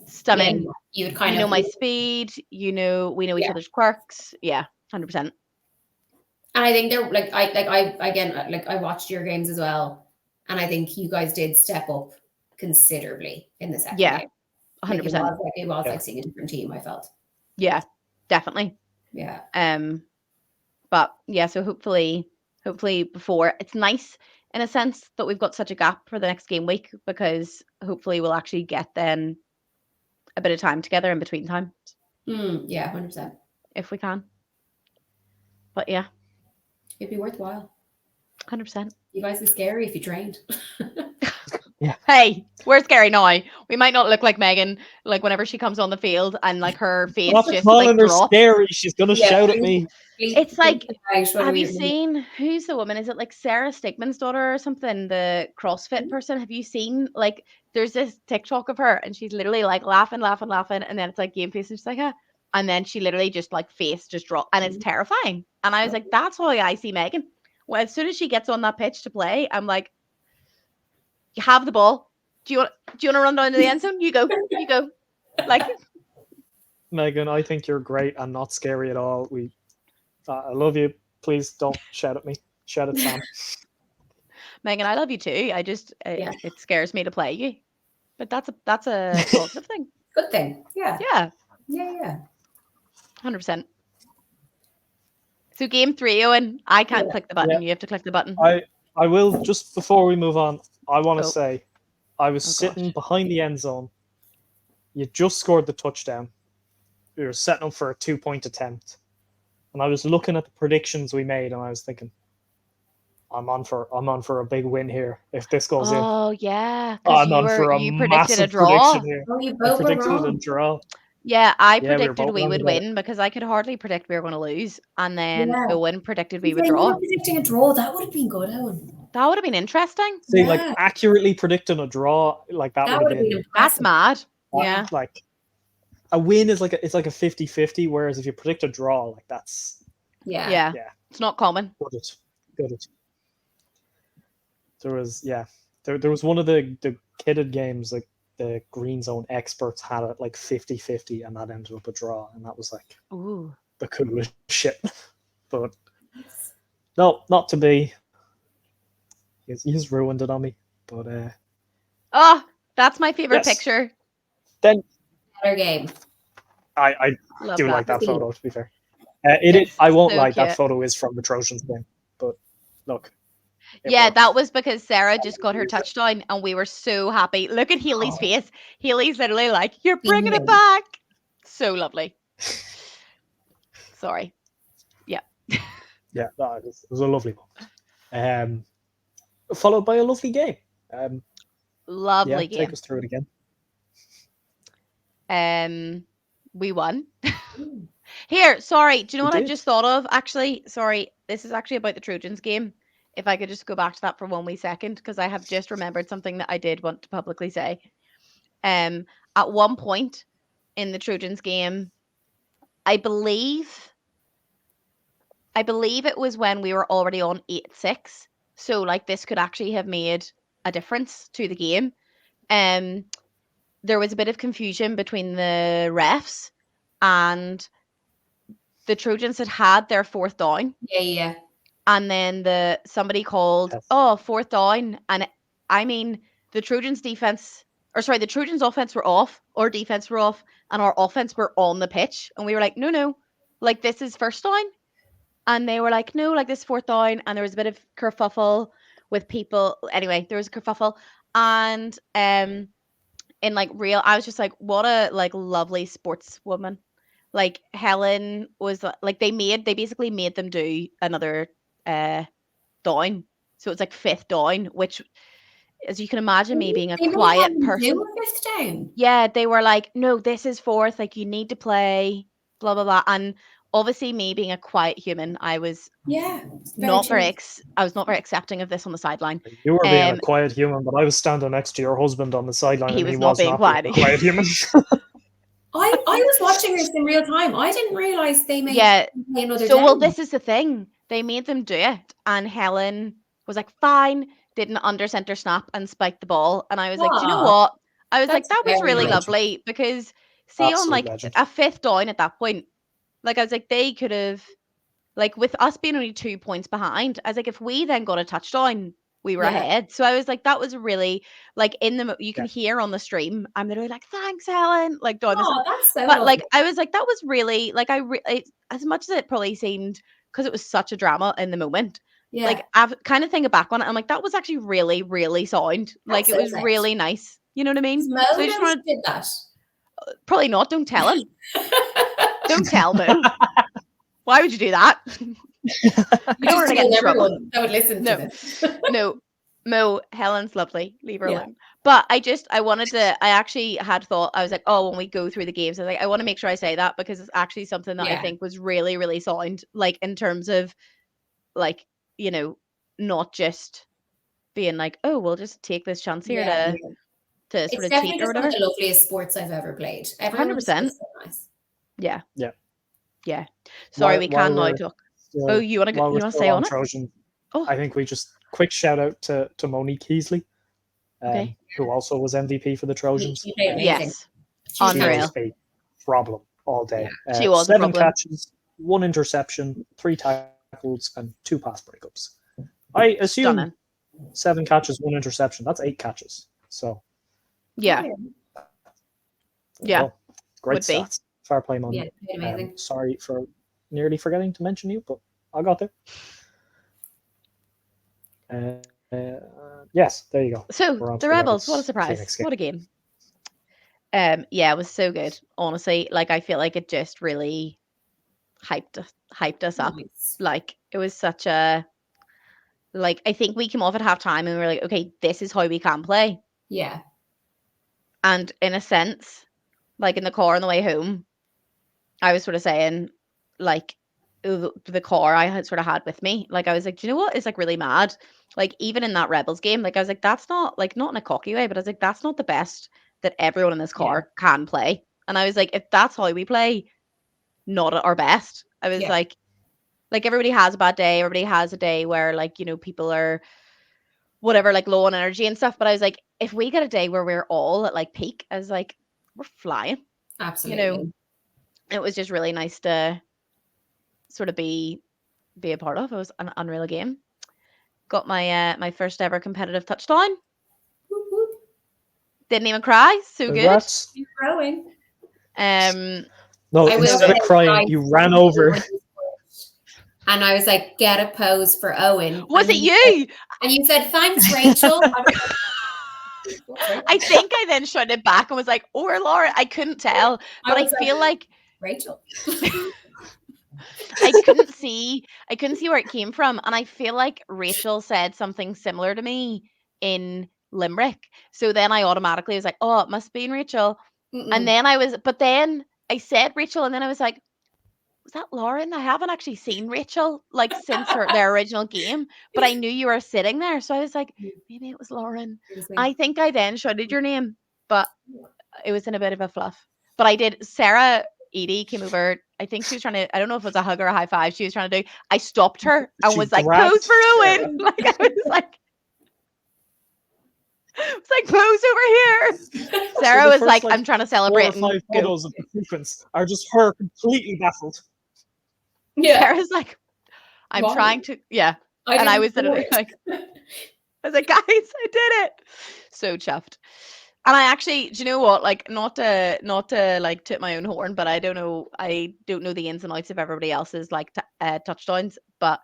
stunning. You would kind of know my speed. We know each other's quirks. Yeah, 100%. And I think they're like I watched your games as well, and I think you guys did step up considerably in the second game. 100%. It was like seeing a different team, I felt. Yeah, definitely. Yeah. But yeah, so hopefully before, it's nice in a sense that we've got such a gap for the next game week, because hopefully we'll actually get then a bit of time together in between times. Yeah, 100%. If we can. But yeah. It'd be worthwhile. 100%. You guys be scary if you trained. Yeah. Hey, we're scary now. We might not look like Megan, like whenever she comes on the field and like her face just like drops. Scary. She's gonna shout at me. It's like, have you seen, who's the woman? Is it like Sarah Stigman's daughter or something? The CrossFit person? Have you seen, like, there's this TikTok of her and she's literally like laughing, and then it's like game face and she's like, and then she literally just like face just dropped, and it's terrifying. And I was like, that's how I see Megan. Well, as soon as she gets on that pitch to play, I'm like, you have the ball. Do you want to run down to the end zone? You go. Like, Megan, I think you're great and not scary at all. I love you. Please don't shout at me. Shout at Sam. Megan, I love you too. I just it scares me to play you, but that's a positive thing. Good thing. Yeah. 100%. So game 3, Eoghan, I can't click the button. Yeah. You have to click the button. I will, just before we move on, I want to say, I was sitting behind the end zone. You just scored the touchdown. We were setting up for a 2-point attempt. And I was looking at the predictions we made, and I was thinking, I'm on for a big win here if this goes in. Oh yeah. You predicted a draw. Here. Oh, you both predicted a draw. Yeah, I predicted we would win because I could hardly predict we were going to lose, and then Eoghan predicted we would draw. You were predicting a draw. That would have been good, Eoghan. That would have been interesting. See, like accurately predicting a draw, like that would have been. That's mad. Yeah. Like a win is like a 50-50, whereas if you predict a draw, like that's yeah. It's not common. Good. There was there was one of the kidded games, like the GreenZone experts had it like 50-50, and that ended up a draw, and that was like the coolest shit. But no, not to be. He's ruined it on me. But that's my favorite picture. Then better game. I do like that photo, to be fair. I won't lie, that photo is from the Trojans game. But look. Yeah, that was because Sarah just got her touchdown and we were so happy. Look at Haley's face. Haley's literally like, you're bringing it back. So lovely. Sorry. Yeah. Yeah, it was a lovely moment. Followed by a lovely game. Lovely game. Take us through it again. We won. Here, sorry. Do you know what I just thought of? Actually, sorry. This is actually about the Trojans game. If I could just go back to that for 1 wee second, because I have just remembered something that I did want to publicly say. At one point in the Trojans game, I believe it was when we were already on 8-6. So like this could actually have made a difference to the game. There was a bit of confusion between the refs, and the Trojans had their 4th down. Yeah. and then somebody called fourth down, and I mean the Trojans offense were off, our defense were off, and our offense were on the pitch, and we were like, no, like this is first down, and they were like, no, like this is fourth down, and there was a bit of kerfuffle with people. Anyway, there was a kerfuffle, and in like real, I was just like, what a like lovely sportswoman. Like Helen was like they basically made them do another down, so it's like fifth down, which, as you can imagine, me being a quiet person. Do a fifth down. Yeah, they were like, no, this is fourth. Like you need to play, blah blah blah. And obviously, me being a quiet human, I was I was not very accepting of this on the sideline. You were being a quiet human, but I was standing next to your husband on the sideline, and he was not being quiet human. I was watching this in real time. I didn't realize they made another so down. Well, this is the thing. They made them do it, and Helen was like, fine, did an under center snap and spiked the ball. And I was like, do you know what? I was like, that was really lovely, because see, on like a fifth down at that point, like I was like, they could have, like with us being only 2 points behind, I was like, if we then got a touchdown, we were ahead. So I was like, that was really like you can hear on the stream, I'm literally like, thanks, Helen, like doing this. That's so but like I was like, that was really like as much as it probably seemed, because it was such a drama in the moment. Yeah. Like I've kind of thinking back on it, I'm like, that was actually really, really sound. Like it was really nice. You know what I mean? Mo so I just did that. Probably not. Don't tell him. Don't tell Mo. Why would you do that? You don't want to get in trouble. I would listen to this. No, Mo, Helen's lovely. Leave her alone. But I actually had thought, I was like, oh, when we go through the games, I was like, I want to make sure I say that, because it's actually something that I think was really, really sound, like in terms of like, you know, not just being like, oh, we'll just take this chance here to sort of cheat or whatever. It's definitely one of the loveliest sports I've ever played. 100%. So nice. Yeah. Sorry, we can now talk. You want to say on it? Trojan, I think we just quick shout out to Monique Heasley, who also was MVP for the Trojans. Yes, unreal. A problem all day. She was 7 catches, 1 interception, 3 tackles, and 2 pass breakups. I assume 7 catches, 1 interception. That's 8 catches. So yeah, well, great stats. Fair play, Monique. Yeah, amazing. Sorry for nearly forgetting to mention you, but I got there. Yes, there you go. So the Rebels, what a surprise! What a game. It was so good. Honestly, like I feel like it just really hyped us up. Like it was such a, like I think we came off at halftime and we were like, okay, this is how we can play. Yeah. And in a sense, like in the car on the way home, I was sort of saying, like, the car I had sort of had with me, like I was like, do you know what is like really mad? Like even in that Rebels game, like I was like, that's not like, not in a cocky way, but I was like, that's not the best that everyone in this car can play. And I was like, if that's how we play, not at our best. I was like everybody has a bad day. Everybody has a day where like, you know, people are whatever, like low on energy and stuff. But I was like, if we get a day where we're all at like peak, I was like, we're flying. Absolutely. You know, it was just really nice to sort of be a part of. It was an unreal game. Got my my first ever competitive touchdown. Whoop, whoop. Didn't even cry. So Congrats. You're growing. No, instead of crying, you ran over. And I was like, get a pose for Owen. Was it you? And you said, thanks, Rachel. I think I then shouted back and was like, or Laura. I couldn't tell. But I feel like Rachel. I couldn't see where it came from. And I feel like Rachel said something similar to me in Limerick. So then I automatically was like, oh, it must be in Rachel. And then then I said Rachel, and then I was like, was that Lauren? I haven't actually seen Rachel like since their original game, but I knew you were sitting there. So I was like, maybe it was Lauren. I think I then shouted your name, but it was in a bit of a fluff. But I did. Sarah Edie came over. I think she was trying to, I don't know if it was a hug or a high five she was trying to do. I stopped her and was like, pose for Owen. Like I was like, it's like, pose over here. Sarah was like, I'm trying to celebrate. 4 or 5 photos of the sequence are just her completely baffled. Yeah. Sarah's like, I'm Wow. trying to, yeah. I And I didn't was literally know it. like, I was like, guys, I did it. So chuffed. And I actually, do you know what? Like, not to like toot my own horn, but I don't know the ins and outs of everybody else's like touchdowns, but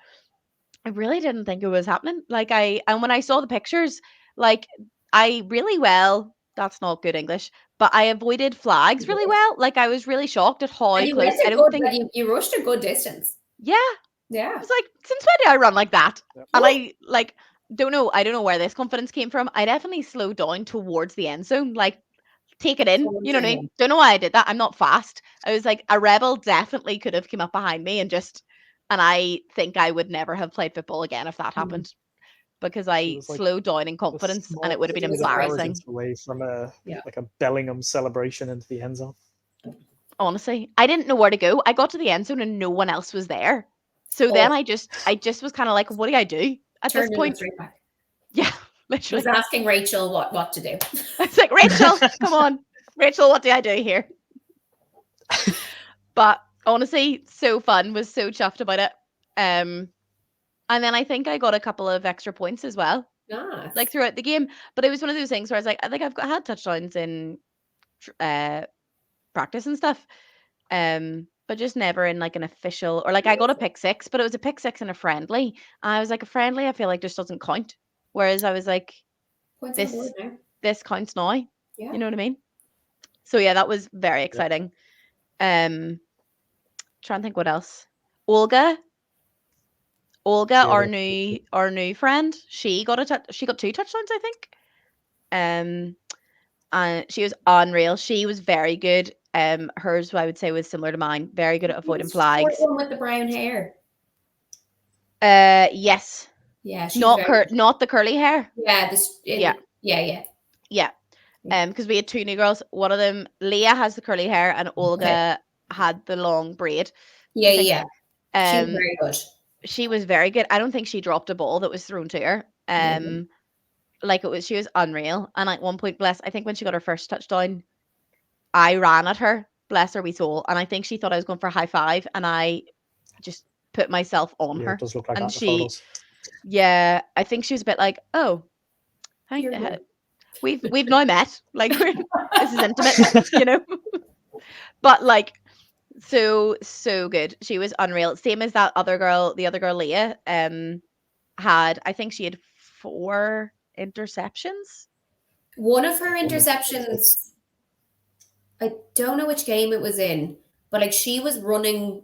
I really didn't think it was happening. Like and when I saw the pictures, like I really well, that's not good English, but I avoided flags really well. Like I was really shocked at how And you close. went a I don't good, think, like you rushed a good distance. yeah. I Yeah. was like, since when did I run like that? Yep. And I like don't know. I don't know where this confidence came from. I definitely slowed down towards the end zone, like take it in. You know what I mean? Don't know why I did that. I'm not fast. I was like, a rebel definitely could have come up behind me and I think I would never have played football again if that happened because It I was like slowed down in the confidence and it would have been smallest bit of embarrassing. arrogance away from Yeah. like a Bellingham celebration into the end zone. Honestly, I didn't know where to go. I got to the end zone and no one else was there. So then I just was kind of like, what do I do at this point? Straight back. Yeah, Was literally. asking Rachel what to do. It's like, Rachel, come on. Rachel, what do I do here? But honestly, so fun. Was so chuffed about it. And then I think I got a couple of extra points as well, Nice. like throughout the game. But it was one of those things where I was like, I think I've had touchdowns in practice and stuff, but just never in like an official or like I got a pick six, but it was a pick six in a friendly. And I was like, a friendly, I feel like just doesn't count. Whereas I was like, Points on the board now. this counts now. Yeah. You know what I mean? So yeah, that was very exciting. Trying to think what else. Olga, our new friend, she got two touchdowns, I think. And she was unreal. She was very good. Hers, I would say, was similar to mine. Very good at avoiding flags. One with the brown hair. Yes. Yeah, she's not the curly hair. Yeah, yeah. Because we had two new girls. One of them, Leah, has the curly hair, and Olga had the long braid. Yeah. She was very good. She was very good. I don't think she dropped a ball that was thrown to her. Like she was unreal. And at one point, I think when she got her first touchdown, I ran at her, bless her wee soul, and I think she thought I was going for a high five, and I just put myself on her. It does look like and that in the photos. Yeah, I think she was a bit like, oh, we've now met. Like this is intimate, you know. But like, so good. She was unreal. Same as that other girl, the other girl, Leah. I think she had 4 interceptions. One of her interceptions, I don't know which game it was in, but like she was running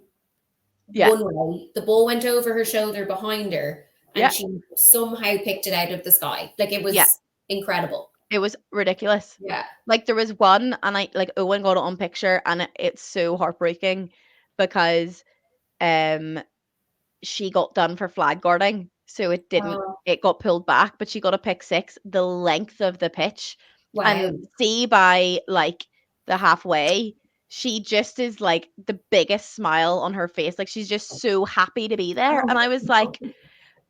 one way, the ball went over her shoulder behind her, and she somehow picked it out of the sky. Like it was incredible. It was ridiculous. Yeah. Like there was one, and Eoghan got it on picture, and it's so heartbreaking because she got done for flag guarding. So it didn't, it got pulled back, but she got a pick six the length of the pitch. Wow. And see by like the halfway, she just is like the biggest smile on her face. Like she's just so happy to be there. And I was like,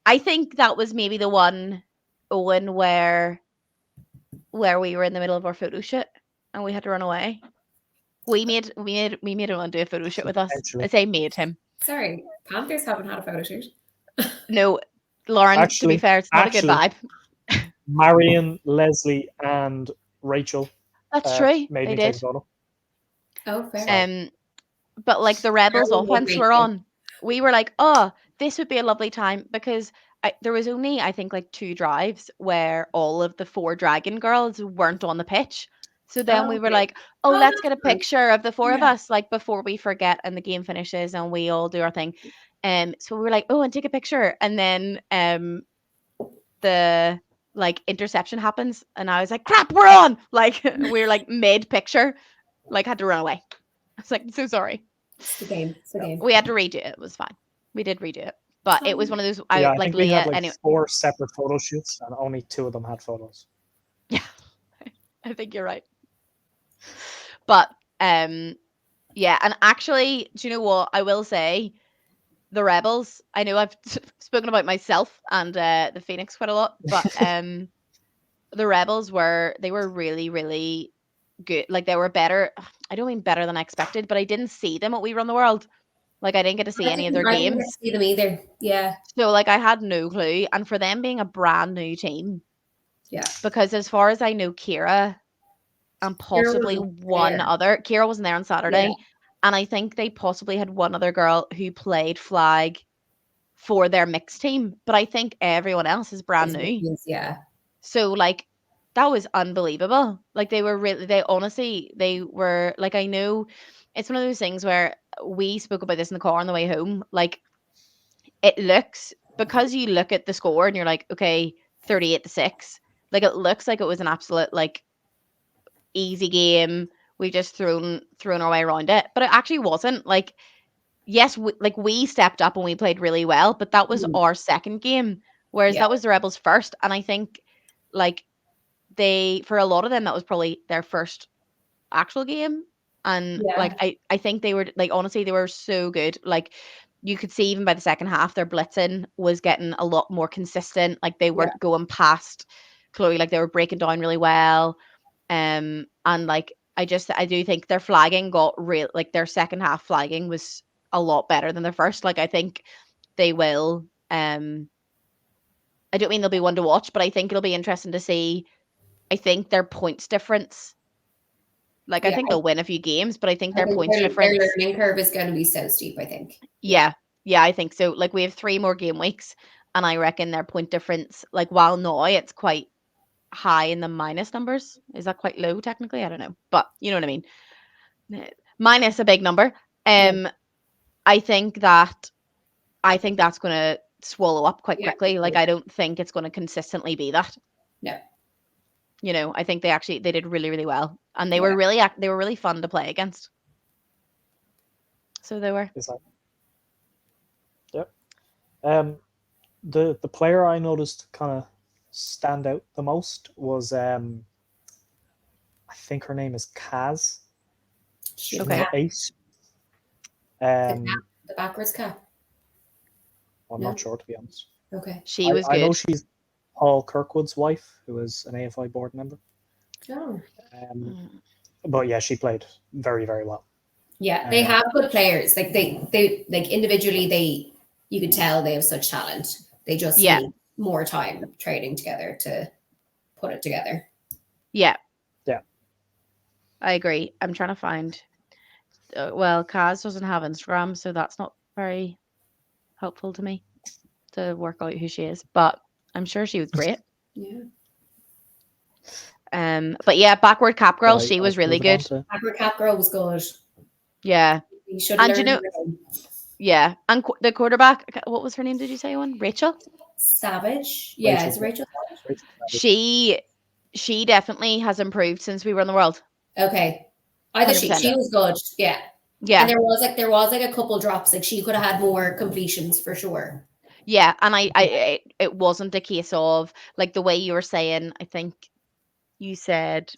I think that was maybe the one, Owen, where we were in the middle of our photo shoot and we had to run away. We made him want to do a photo shoot with us. I say made him. Sorry, Panthers haven't had a photo shoot. No, Lauren, to be fair, it's not a good vibe. Marion, Leslie, and Rachel. That's true. Made they me did. take a photo. Oh, fair. But like the Rebels offense were on. We were like, oh, this would be a lovely time because there was only, I think, like 2 drives where all of the 4 Dragon girls weren't on the pitch. So then we were like, oh, let's get a picture of the 4 of us, like before we forget and the game finishes and we all do our thing. So we were like, oh, and take a picture. And then the like interception happens and I was like, crap, we're on. Like we were like mid picture, like had to run away. I was like, so sorry. It's the game. We had to redo it. It was fine. We did redo it. But it was one of those. I like think Leah. we had like anyway. 4 separate photo shoots, and only 2 of them had photos. Yeah, I think you're right. But yeah, and actually, do you know what I will say? The Rebels. I know I've spoken about myself and the Phoenix quite a lot, but the Rebels were really, really good. Like they were better. I don't mean better than I expected, but I didn't see them at We Run the World. Like I didn't get to see any of their I didn't games. get to see them either. Yeah. So like I had no clue. And for them being a brand new team, Yeah. because as far as I know, Kira and possibly Kira wasn't there on Saturday. Yeah. And I think they possibly had one other girl who played flag for their mixed team. But I think everyone else is brand new. Yeah. So like that was unbelievable. Like they were they were like, I know it's one of those things where we spoke about this in the car on the way home. Like it looks, because you look at the score and you're like, okay, 38-6. Like it looks like it was an absolute like easy game. We just thrown our way around it, but it actually wasn't. Like yes, we stepped up and we played really well, but that was our second game, whereas that was the Rebels' first. And I think like for a lot of them that was probably their first actual game. And like I think they were like, honestly, they were so good. Like you could see even by the second half their blitzing was getting a lot more consistent. Like they weren't going past Chloe, like they were breaking down really well. And like I do think their flagging got real, like their second half flagging was a lot better than their first. Like I think they will I don't mean they'll be one to watch, but I think it'll be interesting to see. I think their points difference, like I think they'll win a few games, but I think their points difference, their learning curve is going to be so steep, I think. Yeah, I think so. Like we have 3 more game weeks, and I reckon their point difference, like while now it's quite high in the minus numbers, is that quite low technically? I don't know, but you know what I mean. Minus a big number. I think that's going to swallow up quite quickly. Like I don't think it's going to consistently be that. No. You know, I think they did really, really well, and they were really fun to play against. So they were. Yep. The player I noticed kind of stand out the most was I think her name is Kaz. She's okay. 8. The backwards cap. I'm not sure, to be honest. Okay. She was good. I know she's Paul Kirkwood's wife, who is an AFI board member. Oh. But yeah, she played very, very well. Yeah, they have good players. Like they like individually, you could tell they have such talent. They just need more time training together to put it together. Yeah. I agree. I'm trying to find. Well, Kaz doesn't have Instagram, so that's not very helpful to me to work out who she is. But I'm sure she was great. Yeah. But yeah, backward cap girl, she was really good. Backward cap girl was good. Yeah. You should and learn. Yeah, and the quarterback, what was her name? Did you say one? Rachel Savage. Yeah, it's Rachel Savage. She definitely has improved since we were in the world. Okay, I thought she was good. Yeah. And there was like a couple drops. Like she could have had more completions for sure. Yeah, and it wasn't a case of like the way you were saying. I think you said,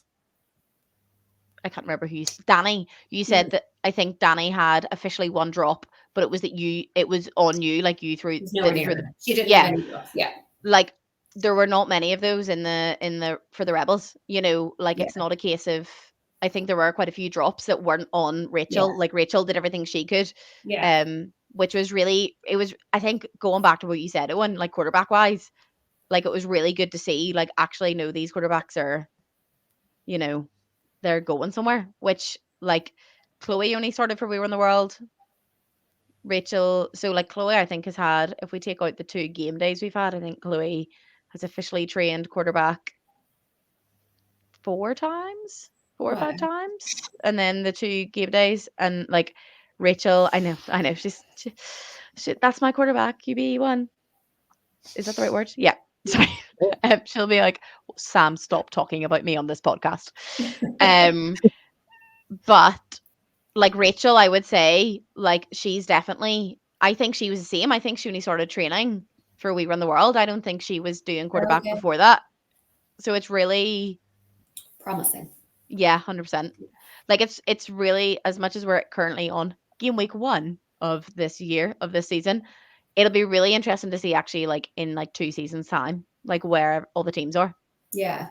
I can't remember who Danny. You said that I think Danny had officially 1 drop, but it was it was on you, like you threw. She didn't have any drops. Yeah. Like there were not many of those in the for the Rebels. You know, like it's not a case of. I think there were quite a few drops that weren't on Rachel. Yeah. Like Rachel did everything she could. Yeah. Which was really, I think going back to what you said, Eoghan, like quarterback wise, like it was really good to see, like actually no, these quarterbacks are, you know, they're going somewhere, which like Chloe only started for We Were in the World. Rachel, so like Chloe, I think has had, if we take out the 2 game days we've had, I think Chloe has officially trained quarterback 4 or 5 times, and then the 2 game days, and like Rachel, I know she that's my quarterback, QB1. Is that the right word? Yeah. Sorry. She'll be like, Sam, stop talking about me on this podcast. But like Rachel, I would say like she's definitely, I think she was the same. I think she only started training for We Run the World. I don't think she was doing quarterback before that. So it's really promising. Yeah, 100%. Like it's really, as much as we're currently on game week 1 of this season, it'll be really interesting to see actually like in like 2 seasons time, like where all the teams are. Yeah.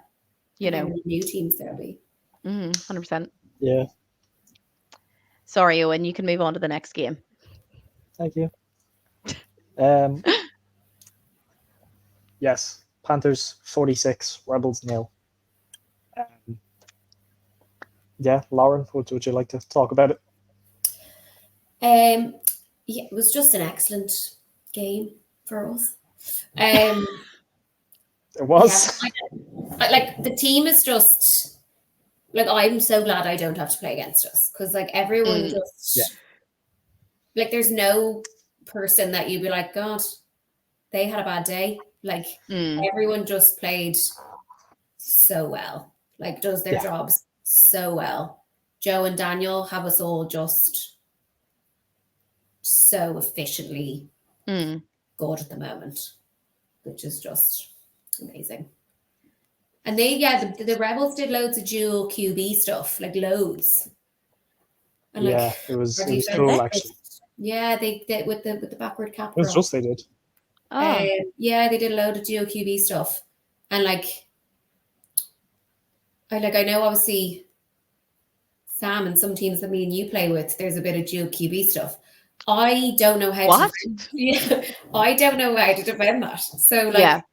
You know, new teams there'll be. 100%. Yeah. Sorry, Eoghan, you can move on to the next game. Thank you. Yes, Panthers 46, Rebels 0. Yeah, Lauren, would you like to talk about it? Yeah, it was just an excellent game for us. It was. Yeah, like the team is just like, I'm so glad I don't have to play against us, because like everyone just like, there's no person that you'd be like, God, they had a bad day. Like everyone just played so well, like does their jobs so well. Joe and Daniel have us all just so efficiently good at the moment, which is just amazing. And they, the Rebels did loads of dual QB stuff, like loads. And like, it was cool actually. Yeah, they did with the backward cap. It was just they did. Yeah, they did a load of dual QB stuff, and like I know obviously Sam and some teams that me and you play with, there's a bit of dual QB stuff. I don't know how to. I don't know how to defend that. So like,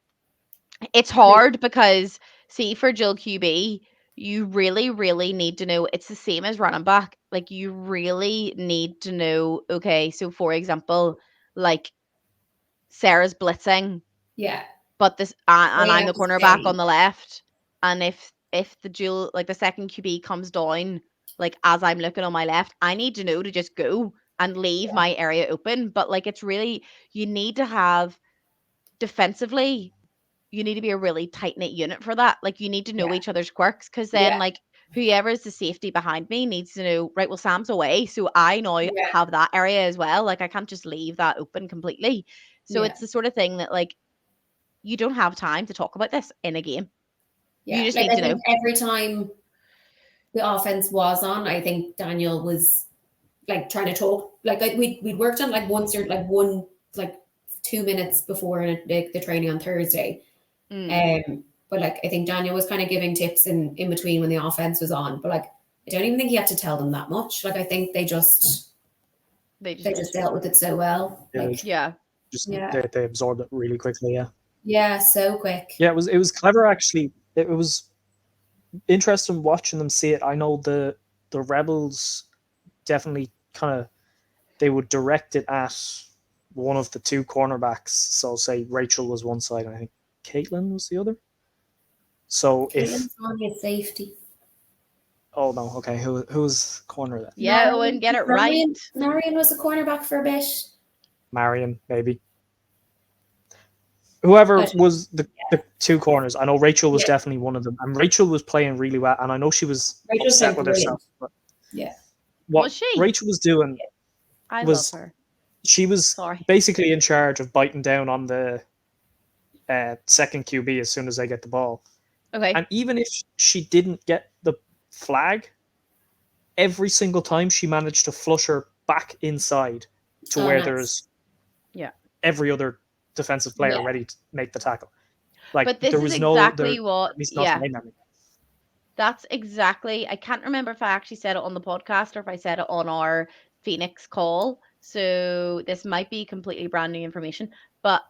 it's hard because see, for dual QB, you really, really need to know. It's the same as running back. Like you really need to know. Okay, so for example, like Sarah's blitzing. Yeah. But this and I'm the cornerback on the left, and if the dual, like the second QB comes down, like as I'm looking on my left, I need to know to just go and leave my area open. But like it's really, you need to have defensively, you need to be a really tight knit unit for that. Like you need to know each other's quirks, because then like whoever is the safety behind me needs to know, right, well, Sam's away, so I now have that area as well. Like I can't just leave that open completely. So it's the sort of thing that like, you don't have time to talk about this in a game. You just need to know. Every time the offense was on, I think Daniel was like trying to talk. Like we'd worked on like once or like 2 minutes before the training on Thursday. But like I think Daniel was kind of giving tips in between when the offense was on. But like I don't even think he had to tell them that much. Like I think they just dealt with it so well. They absorbed it really quickly. Yeah, so quick. Yeah, it was clever actually. It was interesting watching them see it. I know the Rebels definitely kind of, they would direct it at one of the two cornerbacks. So say Rachel was one side, and I think Caitlin was the other. So Caitlin's on his safety. Oh no, okay. Who's corner then? Yeah, Eoghan, get it right. Marion was a cornerback for a bit. Marion, maybe. Whoever was the two corners. I know Rachel was definitely one of them. And Rachel was playing really well. And I know she was upset with herself. But what was she? Rachel was doing I love her. She was basically in charge of biting down on the second QB as soon as they get the ball. Okay. And even if she didn't get the flag, every single time she managed to flush her back inside to where there's every other defensive player ready to make the tackle. Like, but this there was is exactly what that's exactly, I can't remember if I actually said it on the podcast or if I said it on our Phoenix call, so this might be completely brand new information, but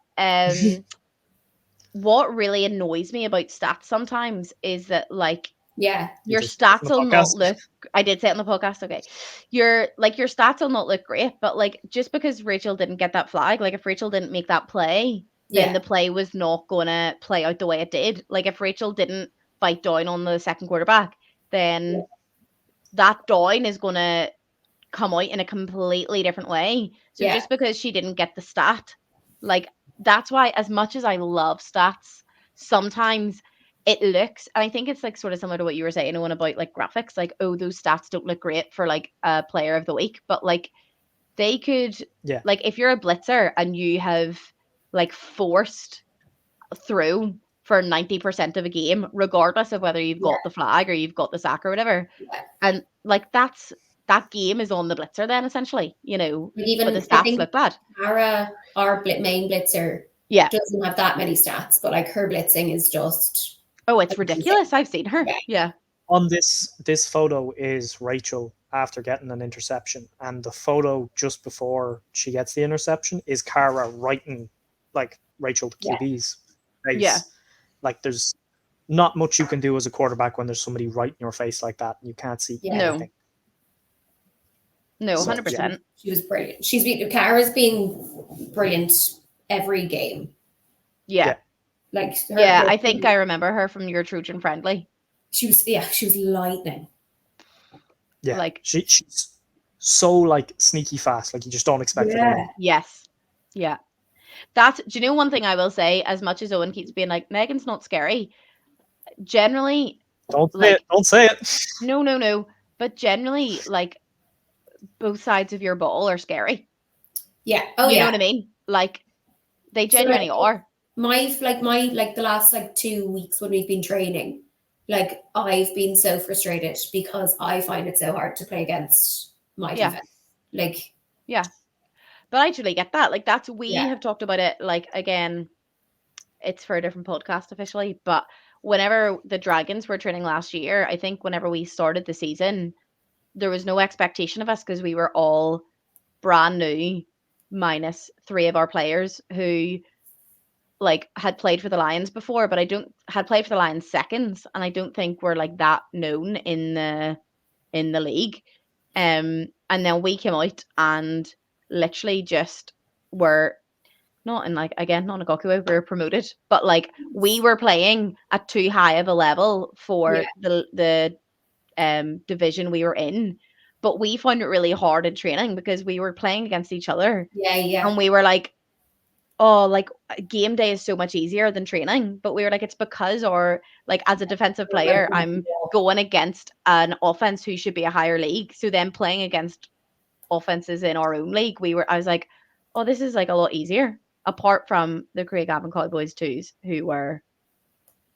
what really annoys me about stats sometimes is that like your stats will not look, I did say it on the podcast, okay, your stats will not look great, but like just because Rachel didn't get that flag, like if Rachel didn't make that play, then the play was not gonna play out the way it did. Like if Rachel didn't bite down on the second quarterback, then that down is gonna come out in a completely different way. So just because she didn't get the stat, like that's why, as much as I love stats, sometimes it looks, and I think it's like sort of similar to what you were saying about like graphics, like, oh, those stats don't look great for like a player of the week, but like they could, like if you're a blitzer and you have like forced through for 90% of a game, regardless of whether you've got the flag or you've got the sack or whatever, and like that game is on the blitzer then essentially, you know, even but the stats look bad. Tara, our main blitzer, doesn't have that many stats, but like her blitzing is just it's ridiculous. I've seen her. On this photo is Rachel after getting an interception, and the photo just before she gets the interception is Cara writing like Rachel the QB's face. Yeah. Like there's not much you can do as a quarterback when there's somebody right in your face like that and you can't see anything. No, So, 100%. She was brilliant. Cara's been brilliant every game. Yeah. Like I think I remember her from your Trojan Friendly. She was lightning. Yeah, like she's so like sneaky fast. Like you just don't expect it. Yes, yeah. Do you know one thing I will say? As much as Eoghan keeps being like Megan's not scary, generally, don't say it. No. But generally, like both sides of your ball are scary. Yeah. You know what I mean? Like they genuinely are. The last 2 weeks when we've been training, like I've been so frustrated because I find it so hard to play against my defense. Like but I truly get that. Like we have talked about it. Like again, it's for a different podcast officially, but whenever the Dragons were training last year, I think whenever we started the season, there was no expectation of us because we were all brand new, minus 3 of our players who like had played for the Lions before, but had played for the Lions seconds, and I don't think we're like that known in the league. And then we came out and literally just were not in not in a Goku way, we were promoted, but like we were playing at too high of a level for the division we were in. But we found it really hard in training because we were playing against each other. Yeah. And we were like, oh, like game day is so much easier than training. But we were like, it's because as a defensive player, I'm going against an offense who should be a higher league. So then playing against offenses in our own league, I was like, oh, this is like a lot easier. Apart from the Craigavon Cowboys 2s, who were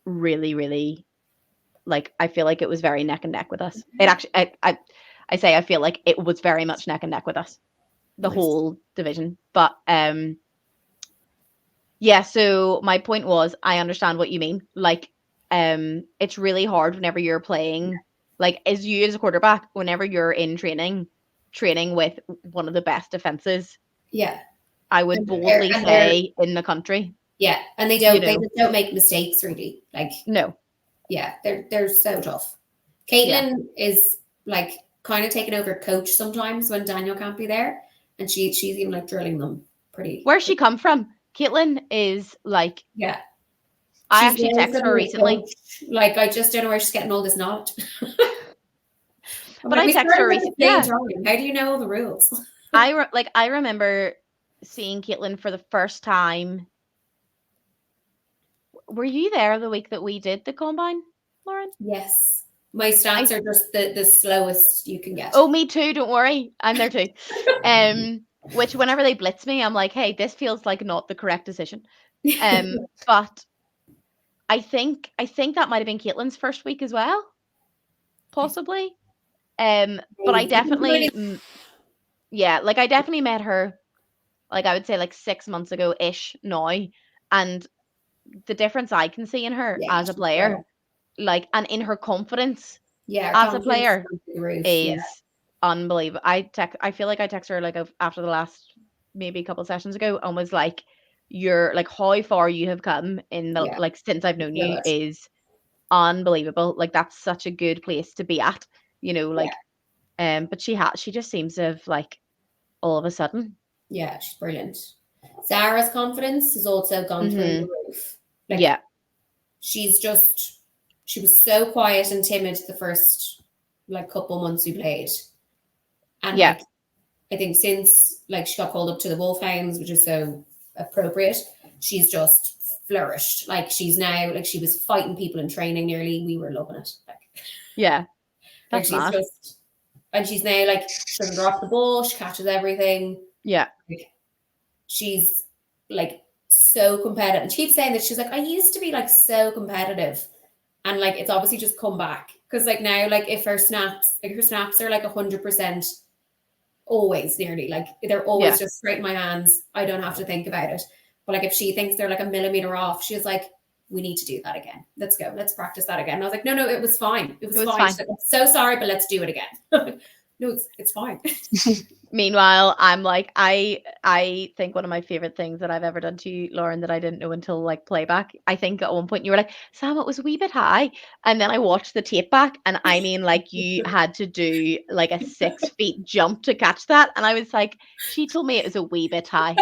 really, really like, I feel like it was very neck and neck with us. It actually, I feel like it was very much neck and neck with us, the whole division. But so my point was, I understand what you mean. Like, it's really hard whenever you're playing, like as a quarterback, whenever you're in training with one of the best defenses. Yeah. I would boldly say in the country. Yeah, and they don't they just don't make mistakes really. Like no. Yeah, they're so tough. Caitlin is like kind of taking over coach sometimes when Daniel can't be there, and she's even like drilling them pretty. Where's she come from? Caitlin is like I actually texted her recently. Coach. Like I just don't know where she's getting all this knowledge. But I texted her recently. How do you know all the rules? I remember seeing Caitlin for the first time. Were you there the week that we did the combine, Lauren? Yes. My stats are just the slowest you can get. Oh, me too. Don't worry. I'm there too. Which whenever they blitz me, I'm like, hey, this feels like not the correct decision. But I think that might have been Caitlin's first week as well. Possibly. But I definitely I definitely met her, like I would say like 6 months ago-ish now. And the difference I can see in her as a player, like, and in her confidence as a player is unbelievable. I feel like I texted her like after the last maybe a couple of sessions ago and was like, you're like, how far you have come in the like since I've known you is unbelievable. Like that's such a good place to be at, like but she just seems to have like all of a sudden. Yeah, she's brilliant. Zara's confidence has also gone through the roof. Like, she was so quiet and timid the first like couple months we played. And like, I think since like she got called up to the Wolfhounds, which is so appropriate, she's just flourished. Like she's now like she was fighting people in training nearly. We were loving it. Like that's like she's and she's now like she doesn't drop the ball, she catches everything. Yeah. Like, she's like so competitive. And she keeps saying that she's like, I used to be like so competitive. And like it's obviously just come back. Because like now, like if her snaps are like 100% always nearly. Like they're always just straight in my hands. I don't have to think about it. But like if she thinks they're like a millimeter off, she's like, we need to do that again. Let's go. Let's practice that again. And I was like, no, it was fine. It was fine. She's like, I'm so sorry, but let's do it again. No, it's fine. Meanwhile, I'm like, I think one of my favorite things that I've ever done to you, Lauren, that I didn't know until like playback. I think at one point you were like, Sam, it was a wee bit high. And then I watched the tape back, and I mean, like, you had to do like a 6 feet jump to catch that. And I was like, she told me it was a wee bit high.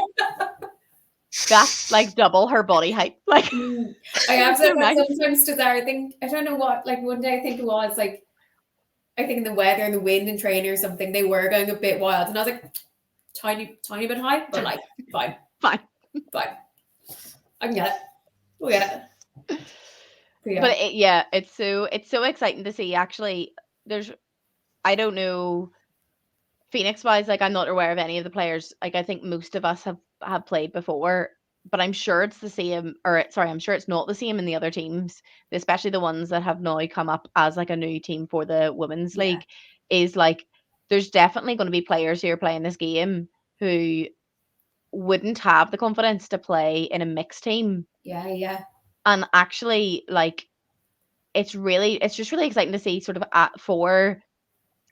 That's like double her body height. Like, I have so said that nice. sometimes to Zara. I don't know what, like one day I think it was like, I think in the weather and the wind and training or something, they were going a bit wild. And I was like, tiny bit high, but like, fine. Fine. I can get it. We'll get it. But it's so exciting to see. Actually, I don't know, Phoenix wise, like, I'm not aware of any of the players. Like, I think most of us have played before, but I'm sure it's the same, or sorry, I'm sure it's not the same in the other teams, especially the ones that have now come up as like a new team for the women's league. Is like, there's definitely going to be players who are playing this game who wouldn't have the confidence to play in a mixed team. Yeah. And actually, like, it's just really exciting to see sort of for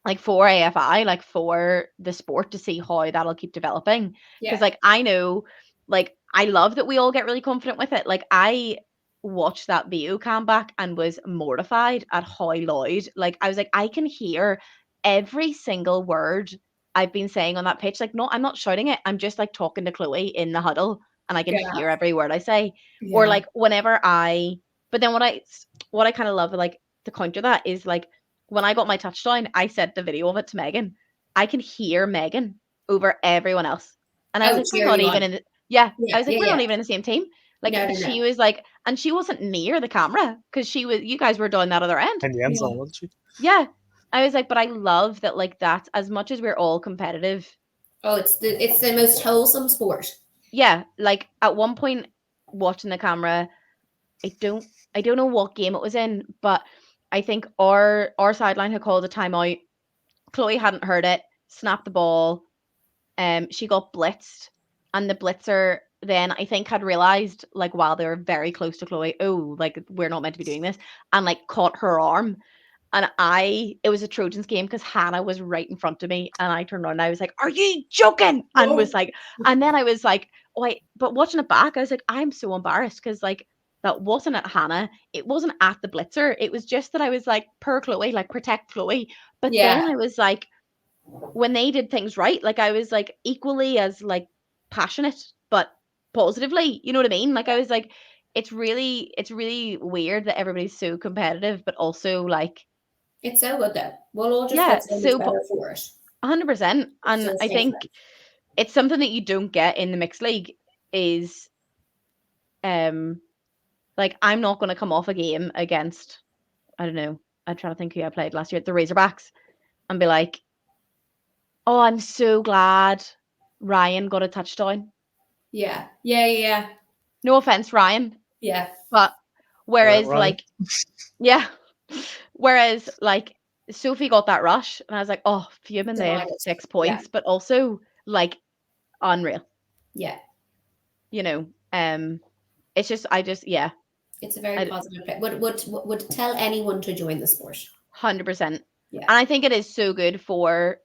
AFI, like for the sport, to see how that'll keep developing. Because like, I know, like, I love that we all get really confident with it. Like, I watched that video cam back and was mortified at how loud, like, I was like, I can hear every single word I've been saying on that pitch. Like, no, I'm not shouting it. I'm just like talking to Chloe in the huddle, and I can hear every word I say. Or like, but then what I kind of love, like, to counter that is, like, when I got my touchdown, I sent the video of it to Megan. I can hear Megan over everyone else. And I was like, we're not even in I was like, we're not even in the same team. Like, she was like, and she wasn't near the camera because you guys were down that other end. In the end zone, wasn't she? Yeah. I was like, but I love that, like, that's, as much as we're all competitive. Oh, it's the most wholesome sport. Yeah. Like, at one point watching the camera, I don't know what game it was in, but I think our sideline had called a timeout. Chloe hadn't heard it, snapped the ball. She got blitzed, and the blitzer then, I think, had realized, like, while they were very close to Chloe, oh, like, we're not meant to be doing this, and like caught her arm. And it was a Trojans game because Hannah was right in front of me, and I turned around and I was like, are you joking? And was like, and then I was like, but watching it back, I was like, I'm so embarrassed because, like, that wasn't at Hannah. It wasn't at the blitzer. It was just that I was like, per Chloe, like, protect Chloe. But then I was like, when they did things right, like, I was like equally as like passionate, but positively, you know what I mean? Like, I was like, it's really weird that everybody's so competitive, but also like, it's so good though. We'll all just get so much better for it. 100%. And I think it's something that you don't get in the mixed league is, like, I'm not going to come off a game against, I don't know, I'm trying to think who I played last year, the Razorbacks, and be like, oh, I'm so glad Ryan got a touchdown. Yeah. No offense, Ryan. Yeah. But whereas, like, whereas, like, Sophie got that rush, and I was like, oh, fuming, they have 6 points, but also, like, unreal. Yeah. You know, it's just, it's a very positive play. Would tell anyone to join the sport. 100%. Yeah. And I think it is so good for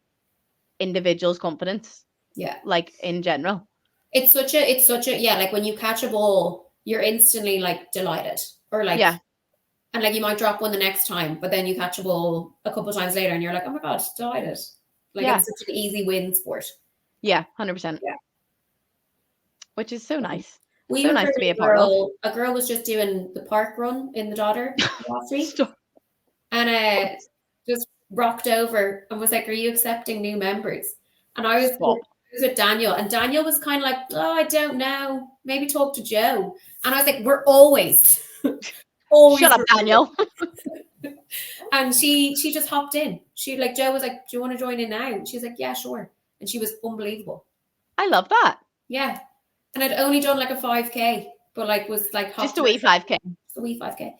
individuals' confidence. Yeah. Like, in general. It's such a like, when you catch a ball, you're instantly like delighted, or like, and like, you might drop one the next time, but then you catch a ball a couple of times later and you're like, oh my god, delighted. Like, it's such an easy win sport. Yeah, 100%. Yeah. Which is so nice. We so nice to be a part of. A girl was just doing the park run in the Dodder last week, and just rocked over and was like, are you accepting new members? And I was with Daniel, and Daniel was kind of like, oh, I don't know, maybe talk to Joe. And I was like, we're always shut up, Daniel. And she just hopped in. She, like, Joe was like, do you want to join in now? And she's like, yeah, sure. And she was unbelievable. I love that. Yeah. And I'd only done like a 5K, but like was like just a wee 5K. Just a wee 5K.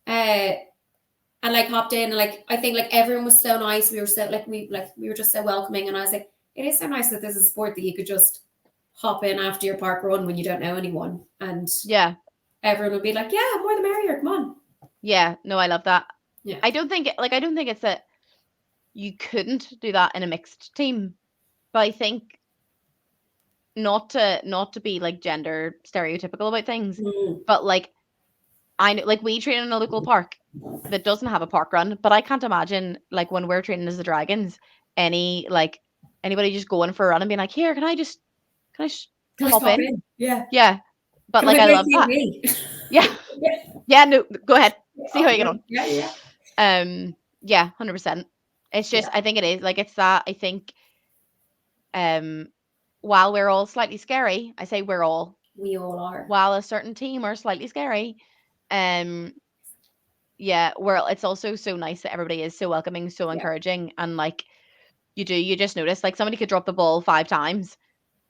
And like hopped in, and like, I think like everyone was so nice. We were so we were just so welcoming. And I was like, it is so nice that this is a sport that you could just hop in after your park run when you don't know anyone. And everyone would be like, yeah, more the merrier, come on. Yeah, no, I love that. Yeah. I don't think it's that you couldn't do that in a mixed team. But I think not to be like gender stereotypical about things, but like I know, like we train in a local park that doesn't have a park run, but I can't imagine like when we're training as the Dragons, anybody just going for a run and being like, here, can I just pop in? Yeah. But like I love that. Yeah. Yeah, no, go ahead. See how you get on. Yeah. Yeah, 100%. It's just I think it is like it's that I think while we're all slightly scary, I say we all are. While a certain team are slightly scary, yeah, it's also so nice that everybody is so welcoming, so encouraging, and like you just notice like somebody could drop the ball 5 times,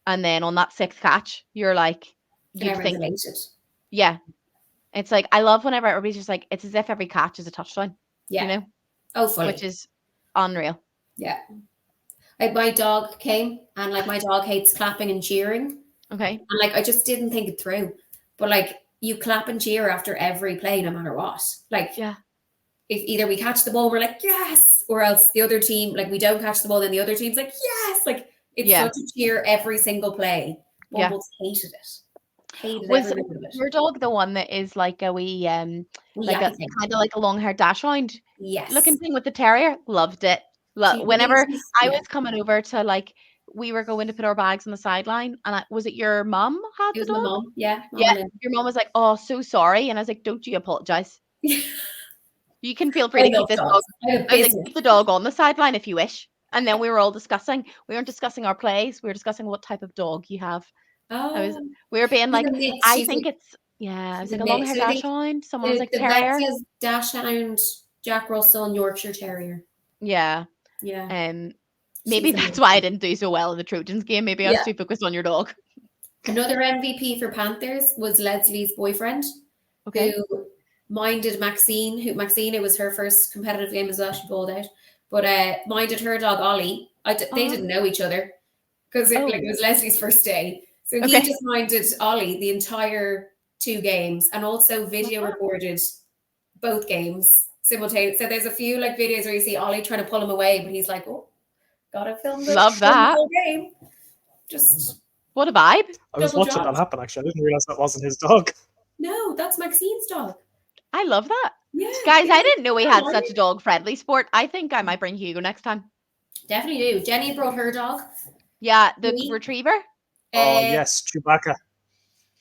and then on that 6th catch, you're like, you'd think, yeah, it's like I love whenever everybody's just like it's as if every catch is a touchdown, you know, fully. Which is unreal. Yeah, like my dog came, and like my dog hates clapping and cheering. Okay, and like I just didn't think it through, but like you clap and cheer after every play, no matter what. Like, yeah, if either we catch the ball, we're like, yes, or else the other team, like we don't catch the ball, then the other team's like, yes. Like it's such a cheer every single play. Bumbles hated it. Was your dog the one that is like a wee like a kind of like a long-haired dachshund looking thing with the terrier? Loved it. Whenever I was coming over to like we were going to put our bags on the sideline, and was it your mum had the dog? My mum, yeah. Your mum was like, "Oh, so sorry," and I was like, "Don't you apologize? You can feel free to keep this dog." I was like, "Keep the dog on the sideline if you wish." And then we were all discussing. We weren't discussing our plays. We were discussing what type of dog you have. We were being like, I think it's I was like a long-haired dachshund. Someone was like terrier. The vet says dachshund, Jack Russell, and Yorkshire Terrier. Yeah. Maybe that's why I didn't do so well in the Trojans game. Maybe I was too focused on your dog. Another MVP for Panthers was Leslie's boyfriend, who minded Maxine. It was her first competitive game as well. She bowled out, but minded her dog Ollie. They didn't know each other because it was Leslie's first day. So he just minded Ollie the entire 2 games, and also video recorded both games simultaneously. So there's a few like videos where you see Ollie trying to pull him away, but he's like, "Oh, gotta film the whole game." Just what a vibe! I was watching that happen. Actually, I didn't realize that wasn't his dog. No, that's Maxine's dog. I love that. Yeah, guys, I didn't know we had such a dog-friendly sport. I think I might bring Hugo next time. Definitely do. Jenny brought her dog. Yeah, the retriever. Oh yes, Chewbacca.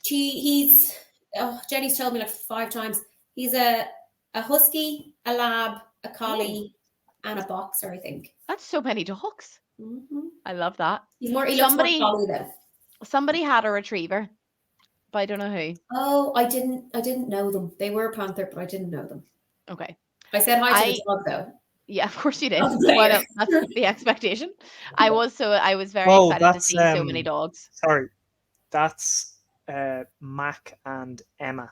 Jenny's told me like 5 times. He's a husky, a lab, a collie, and a boxer, I think. That's so many dogs. Mm-hmm. I love that. He looks more collie though. Somebody had a retriever, but I don't know who. Oh, I didn't know them. They were a panther, but I didn't know them. Okay. I said hi to the dog though. Yeah, of course you did. Well, that's the expectation. I was very excited to see so many dogs. Sorry, that's Mac and Emma.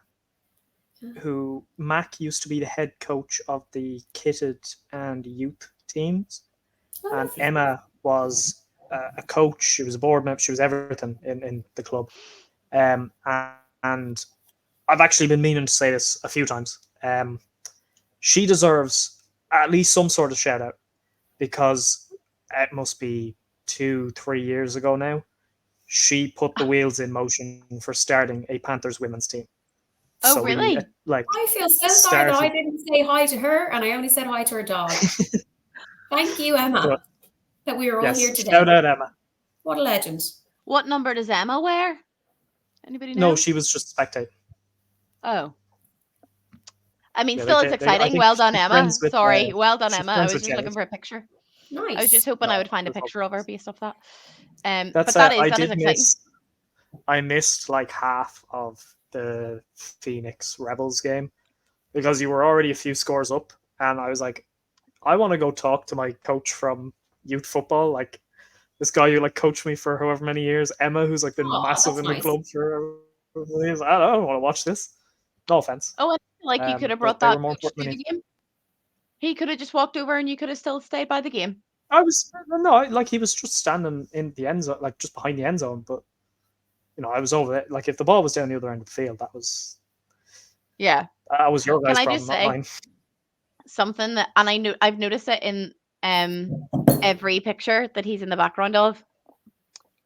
Who Mac used to be the head coach of the kitted and youth teams, and Emma was a coach. She was a board member. She was everything in the club. And I've actually been meaning to say this a few times. She deserves at least some sort of shout out, because it must be 2-3 years ago now, she put the wheels in motion for starting a Panthers women's team. Oh, so really? I feel so sorry that I didn't say hi to her, and I only said hi to her dog. Thank you, Emma, that we were all here today. Shout out, Emma. What a legend. What number does Emma wear? Anybody know? No, she was just spectating. Oh. I mean, still it's exciting. Well done, Emma. Sorry. Well done, Emma. I was just looking for a picture. Nice. I was just hoping I would find a picture of her based off that. But that is exciting. I missed like half of the Phoenix Rebels game because you were already a few scores up, and I was like, I want to go talk to my coach from youth football, like this guy who like coached me for however many years, Emma, who's like been massive in the club for years. I don't want to watch this. No offense. Oh, like you could have brought that coach to the game. He could have just walked over, and you could have still stayed by the game. He was just standing in the end zone, like just behind the end zone, but. I was over there. Like, if the ball was down the other end of the field, that was... Yeah. That was your guys' problem, not mine. Something that... And I've noticed it in every picture that he's in the background of.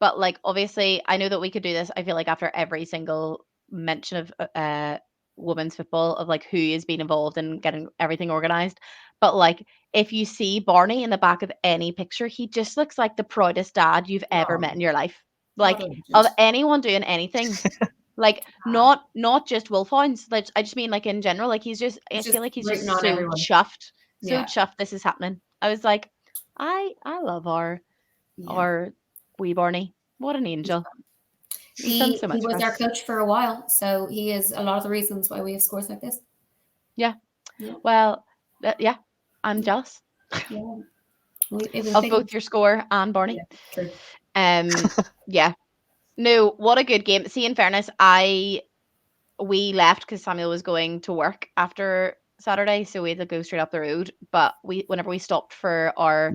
But like, obviously, I know that we could do this. I feel like after every single mention of women's football, of like who is being involved in getting everything organized. But like, if you see Barney in the back of any picture, he just looks like the proudest dad you've ever met in your life. Like, of anyone doing anything. Like, not just wolfhounds. Like, I just mean like in general. Like, he's just, I feel like he's just so chuffed. So chuffed this is happening. I was like, I love our wee Barney. What an angel. He was our coach for a while, so he is a lot of the reasons why we have scores like this. Yeah. Well, yeah, I'm jealous. Yeah. Of both your score and Barney. Yeah, true. Yeah. No, what a good game. See, in fairness, we left because Samuel was going to work after Saturday, so we had to go straight up the road. But whenever we stopped for our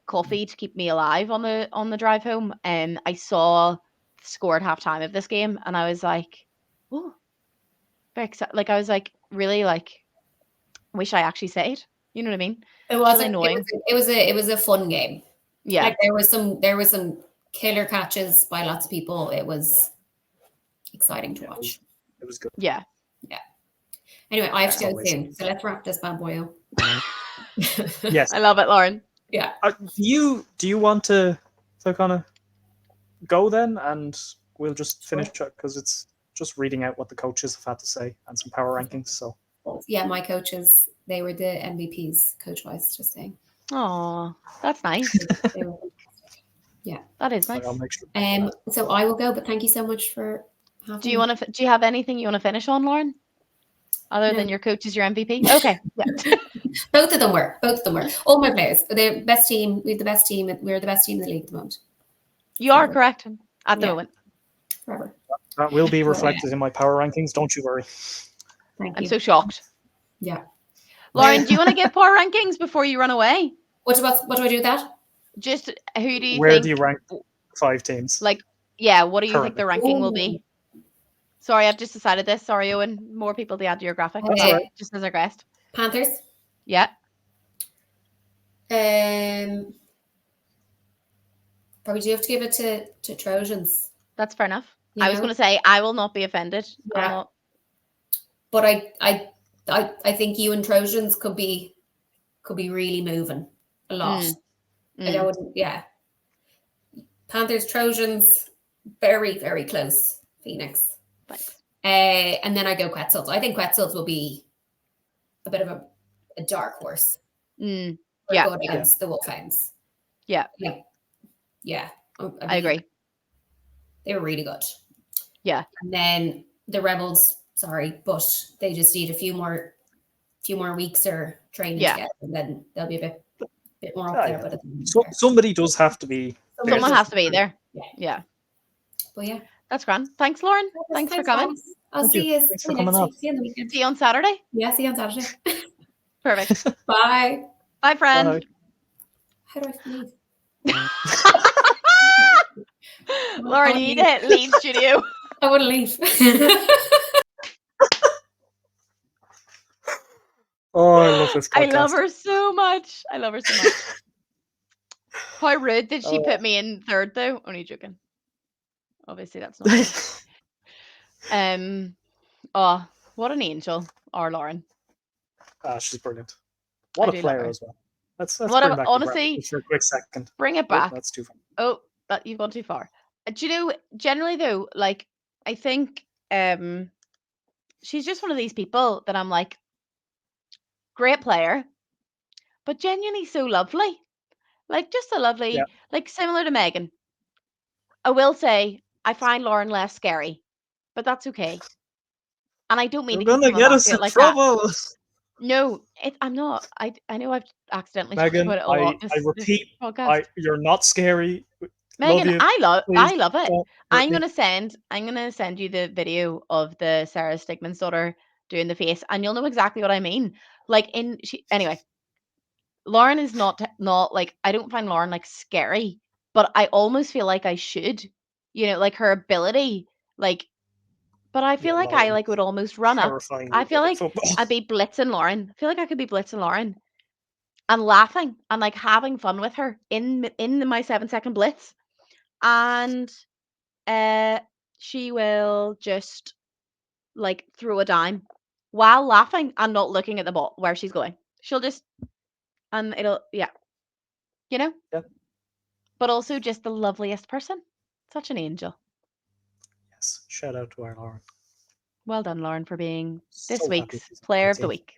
coffee to keep me alive on the drive home, I saw the score at halftime of this game, and I was like, oh, very excited. Like, I was like, really, like, wish I actually stayed. You know what I mean? It was really annoying. It was a fun game. Yeah, like there was some killer catches by lots of people. It was exciting to watch. It was good. Yeah. Anyway, I have to go soon, so let's wrap this bad boy up. Yes, I love it, Lauren. Yeah. Do you want to kind of go then, and we'll just finish up because it's just reading out what the coaches have had to say and some power rankings. So yeah, my coaches, they were the MVPs coach-wise, just saying. Oh, that's nice. Yeah, that is nice. I'll make sure. So I will go, but thank you so much for having me. Do you have anything you want to finish on, Lauren? Other than your coach is your MVP? Okay. Yeah. Both of them were. All my players. The best team. We have the best team. We're the best team in the league at the moment. You are correct at the moment. Forever. That will be reflected in my power rankings. Don't you worry. Thank you. I'm so shocked. Yeah. Lauren, do you want to give power rankings before you run away? What do I do with that? Just who do you think? Where do you rank 5 teams? Like, yeah, what do you think the ranking will be? Sorry, I've just decided this. Sorry, Eoghan. More people to add to your graphic. Okay. Right. Just as a guest. Panthers. Yeah. Probably do you have to give it to Trojans? That's fair enough. I was going to say I will not be offended. Yeah. But I think you and Trojans could be really moving a lot. Like I wouldn't. Yeah. Panthers, Trojans, very, very close. Phoenix. Thanks. And then I go Quetzals. I think Quetzals will be a bit of a dark horse. Yeah. Against the Wolfhounds. Yeah. Yeah. I agree. They were really good. Yeah. And then the Rebels, sorry, but they just need a few more weeks or training together, and then they'll be a bit more up there. But somebody does have to be. Someone has to be there. Yeah. Well, yeah. That's grand. Thanks, Lauren. Thanks for coming. Guys. I'll see you next week. See you on the weekend. See you on Saturday? Yeah, see you on Saturday. Perfect. Bye. Bye, friend. Bye. How do I leave? Lauren, you need to leave studio. I want to leave. Oh, I love this podcast. I love her so much. How rude did she put me in third, though? Only joking. Obviously, that's not good. Oh, what an angel, our Lauren. She's brilliant. What a player as well. Let's bring back honestly, for a quick second. Bring it back. That's too far. Oh, you've gone too far. Do you know, generally though, like, I think she's just one of these people that I'm like, great player, but genuinely so lovely. Like, just a lovely, like, similar to Megan. I will say, I find Lauren less scary, but that's okay. And I don't mean You're gonna get us in like trouble. That. No, I'm not. I know I've accidentally Megan, talked about it a lot. I repeat, you're not scary. Megan, I love it. Don't I'm gonna send you the video of the Sarah Stigman's daughter doing the face, and you'll know exactly what I mean. Like anyway, Lauren is not like, I don't find Lauren like scary, but I almost feel like I should, like her ability, like. But I feel like I would almost run up. I feel like I'd be blitzing Lauren. I feel like I could be blitzing Lauren. and laughing and like having fun with her in my 7-second blitz, and she will just like throw a dime while laughing and not looking at the ball where she's going. She'll just, and it'll, yeah, you know. Yeah. But also just the loveliest person. Such an angel. Yes, shout out to our Lauren. Well done, Lauren, for being this So happy week's she's on player the of the team. week.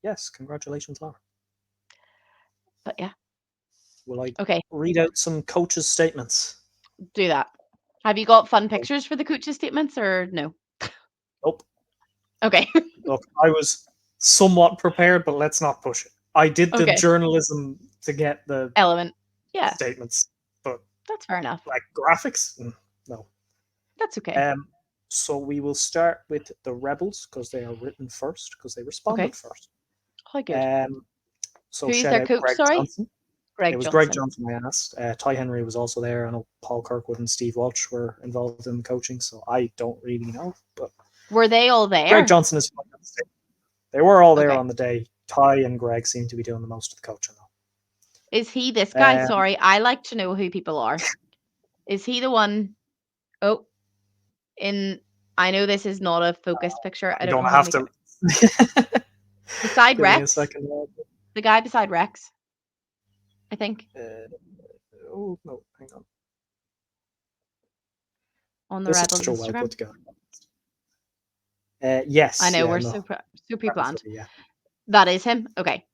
Yes, congratulations, Lauren. But yeah, Will I okay, read out some coaches' statements? do that. Have you got fun pictures for the coaches' statements or no? Nope. Okay. Look, I was somewhat prepared, but let's not push it. I did the Okay. journalism to get the Element. Yeah, statements, but that's fair enough. like graphics, no. That's okay. So we will start with the Rebels because they are written first because they responded first. Oh, good. So Who's shout their out coach, Greg sorry? Johnson. Greg It was Johnson. Greg Johnson I asked. Ty Henry was also there. I know Paul Kirkwood and Steve Walsh were involved in coaching, so I don't really know. But were they all there? Greg Johnson is. They were all there Okay. on the day. Ty and Greg seem to be doing the most of the coaching though. Is he this guy? Sorry, I like to know who people are. Is he the one? Oh, I know this is not a focused picture. I don't know how have to to. Beside Give me a Rex. second. The guy beside Rex, I think. Oh no, hang on. On the This Rebels is so well Instagram. put together. Yes, I know yeah, we're no, so pre-planned. yeah. That is him. Okay.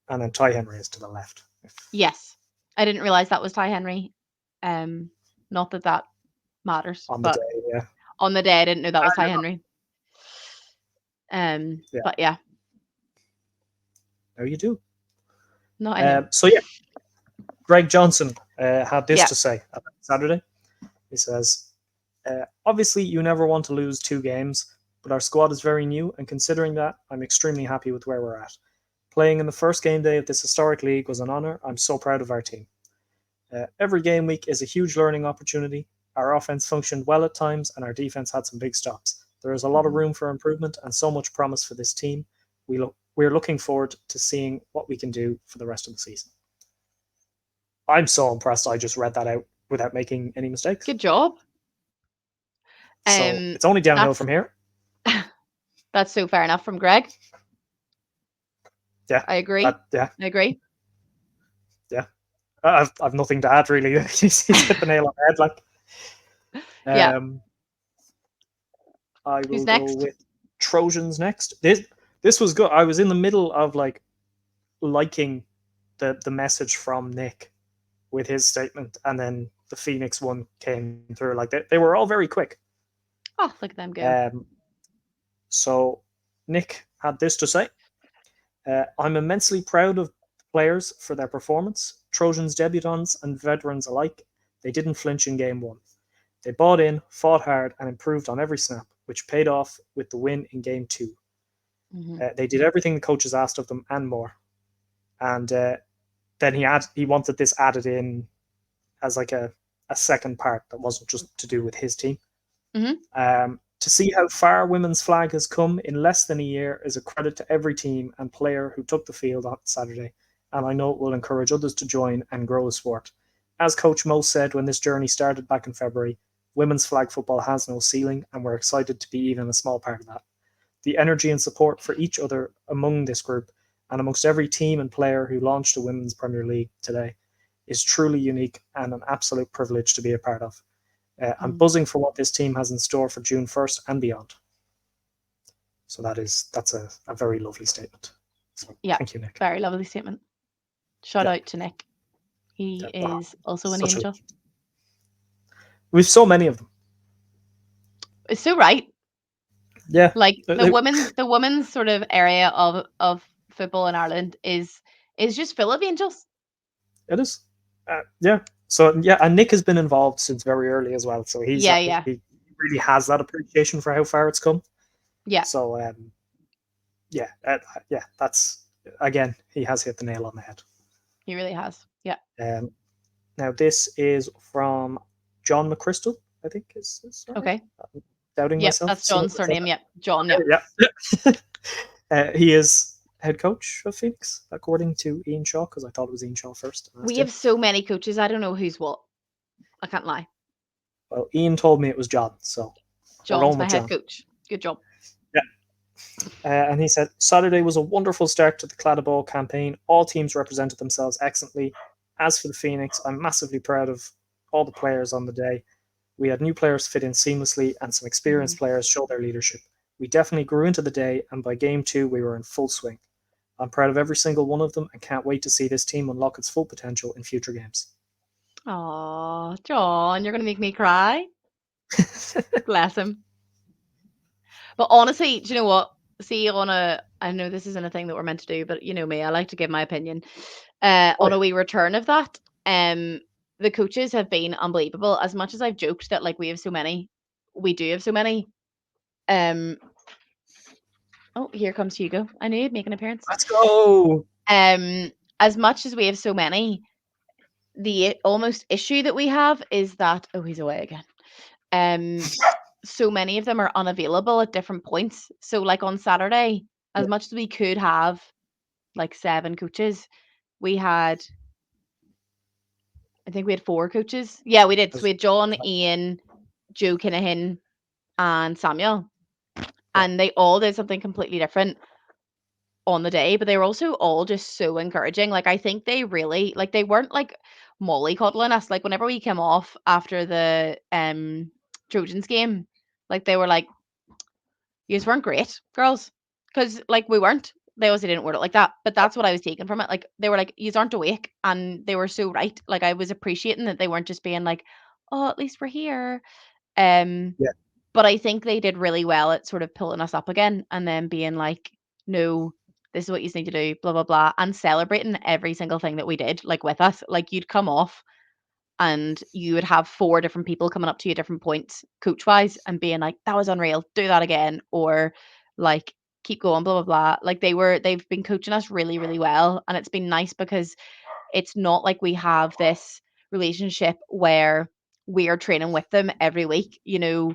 And then Ty Henry is to the left. Yes, I didn't realize that was Ty Henry. Not that matters. On the but day, yeah. On the day, I didn't know that was Ty Henry. Yeah. But yeah. No, you do. No, I know. So yeah, Greg Johnson had this Yeah. to say about Saturday. He says, obviously you never want to lose 2 games, but our squad is very new, and considering that, I'm extremely happy with where we're at. Playing in the first game day of this historic league was an honour. I'm so proud of our team. Every game week is a huge learning opportunity. Our offense functioned well at times, and our defense had some big stops. There is a lot of room for improvement and so much promise for this team. We're looking forward to seeing what we can do for the rest of the season. I'm so impressed I just read that out without making any mistakes. Good job. So it's only downhill from here. That's so fair enough from Greg. Yeah, I agree. I agree. Yeah, I've nothing to add really. He's hit the nail on the head. Like, yeah. I will Who's go next? with Trojans next. This was good. I was in the middle of like liking the message from Nick with his statement, and then the Phoenix one came through. Like they were all very quick. Oh, look at them go. So Nick had this to say. I'm immensely proud of players for their performance. Trojans debutants and veterans alike, they didn't flinch in game 1. They bought in, fought hard, and improved on every snap, which paid off with the win in game 2. They did everything the coaches asked of them and more. And then he wanted this added in as like a second part that wasn't just to do with his team. To see how far women's flag has come in less than a year is a credit to every team and player who took the field on Saturday, and I know it will encourage others to join and grow the sport. As Coach Mo said when this journey started back in February, women's flag football has no ceiling, and we're excited to be even a small part of that. The energy and support for each other among this group and amongst every team and player who launched the Women's Premier League today is truly unique and an absolute privilege to be a part of. I'm buzzing for what this team has in store for June 1st and beyond. So that's a very lovely statement. So, yeah, thank you, Nick. Very lovely statement. Shout out to Nick. He is also an angel. We've so many of them. It's so right. Yeah, like the women's sort of area of football in Ireland is just full of angels. It is. Yeah. So yeah, and Nick has been involved since very early as well. So he really has that appreciation for how far it's come. Yeah. So yeah, that's again, he has hit the nail on the head. He really has. Yeah. Now this is from John McChrystal, I think is okay. Doubting myself. That's John's surname. Yeah, John. Yeah. He is head coach of Phoenix, according to Ian Shaw, because I thought it was Ian Shaw first. We have so many coaches. I don't know who's what. I can't lie. Well, Ian told me it was John, so John's my head coach. Good job. Yeah. And he said, Saturday was a wonderful start to the Claddagh Bowl campaign. All teams represented themselves excellently. As for the Phoenix, I'm massively proud of all the players on the day. We had new players fit in seamlessly and some experienced players show their leadership. We definitely grew into the day, and by game 2, we were in full swing. I'm proud of every single one of them and can't wait to see this team unlock its full potential in future games. Aw, John, you're going to make me cry. Bless him. But honestly, do you know what? See, I know this isn't a thing that we're meant to do, but you know me, I like to give my opinion. On a wee return of that, the coaches have been unbelievable. As much as I've joked that like we do have so many. Oh, here comes Hugo. I knew he'd make an appearance. Let's go. As much as we have so many, the almost issue that we have is that he's away again. So many of them are unavailable at different points. So like on Saturday, as much as we could have like 7 coaches, we had, I think we had 4 coaches. Yeah, we did. So we had John, Ian, Joe Kinahan, and Samuel. And they all did something completely different on the day, but they were also all just so encouraging. Like I think they really, like they weren't like mollycoddling us. Like whenever we came off after the Trojans game, like they were like, you weren't great, girls. Because like we weren't. They obviously didn't word it like that, but that's what I was taking from it. Like they were like, you aren't awake, and they were so right. Like I was appreciating that they weren't just being like, oh, at least we're here. But I think they did really well at sort of pulling us up again and then being like, no, this is what you need to do, blah, blah, blah, and celebrating every single thing that we did, like with us. Like you'd come off and you would have 4 different people coming up to you at different points, coach wise, and being like, that was unreal, do that again, or like keep going, blah, blah, blah. Like they've been coaching us really, really well. And it's been nice because it's not like we have this relationship where we are training with them every week, you know.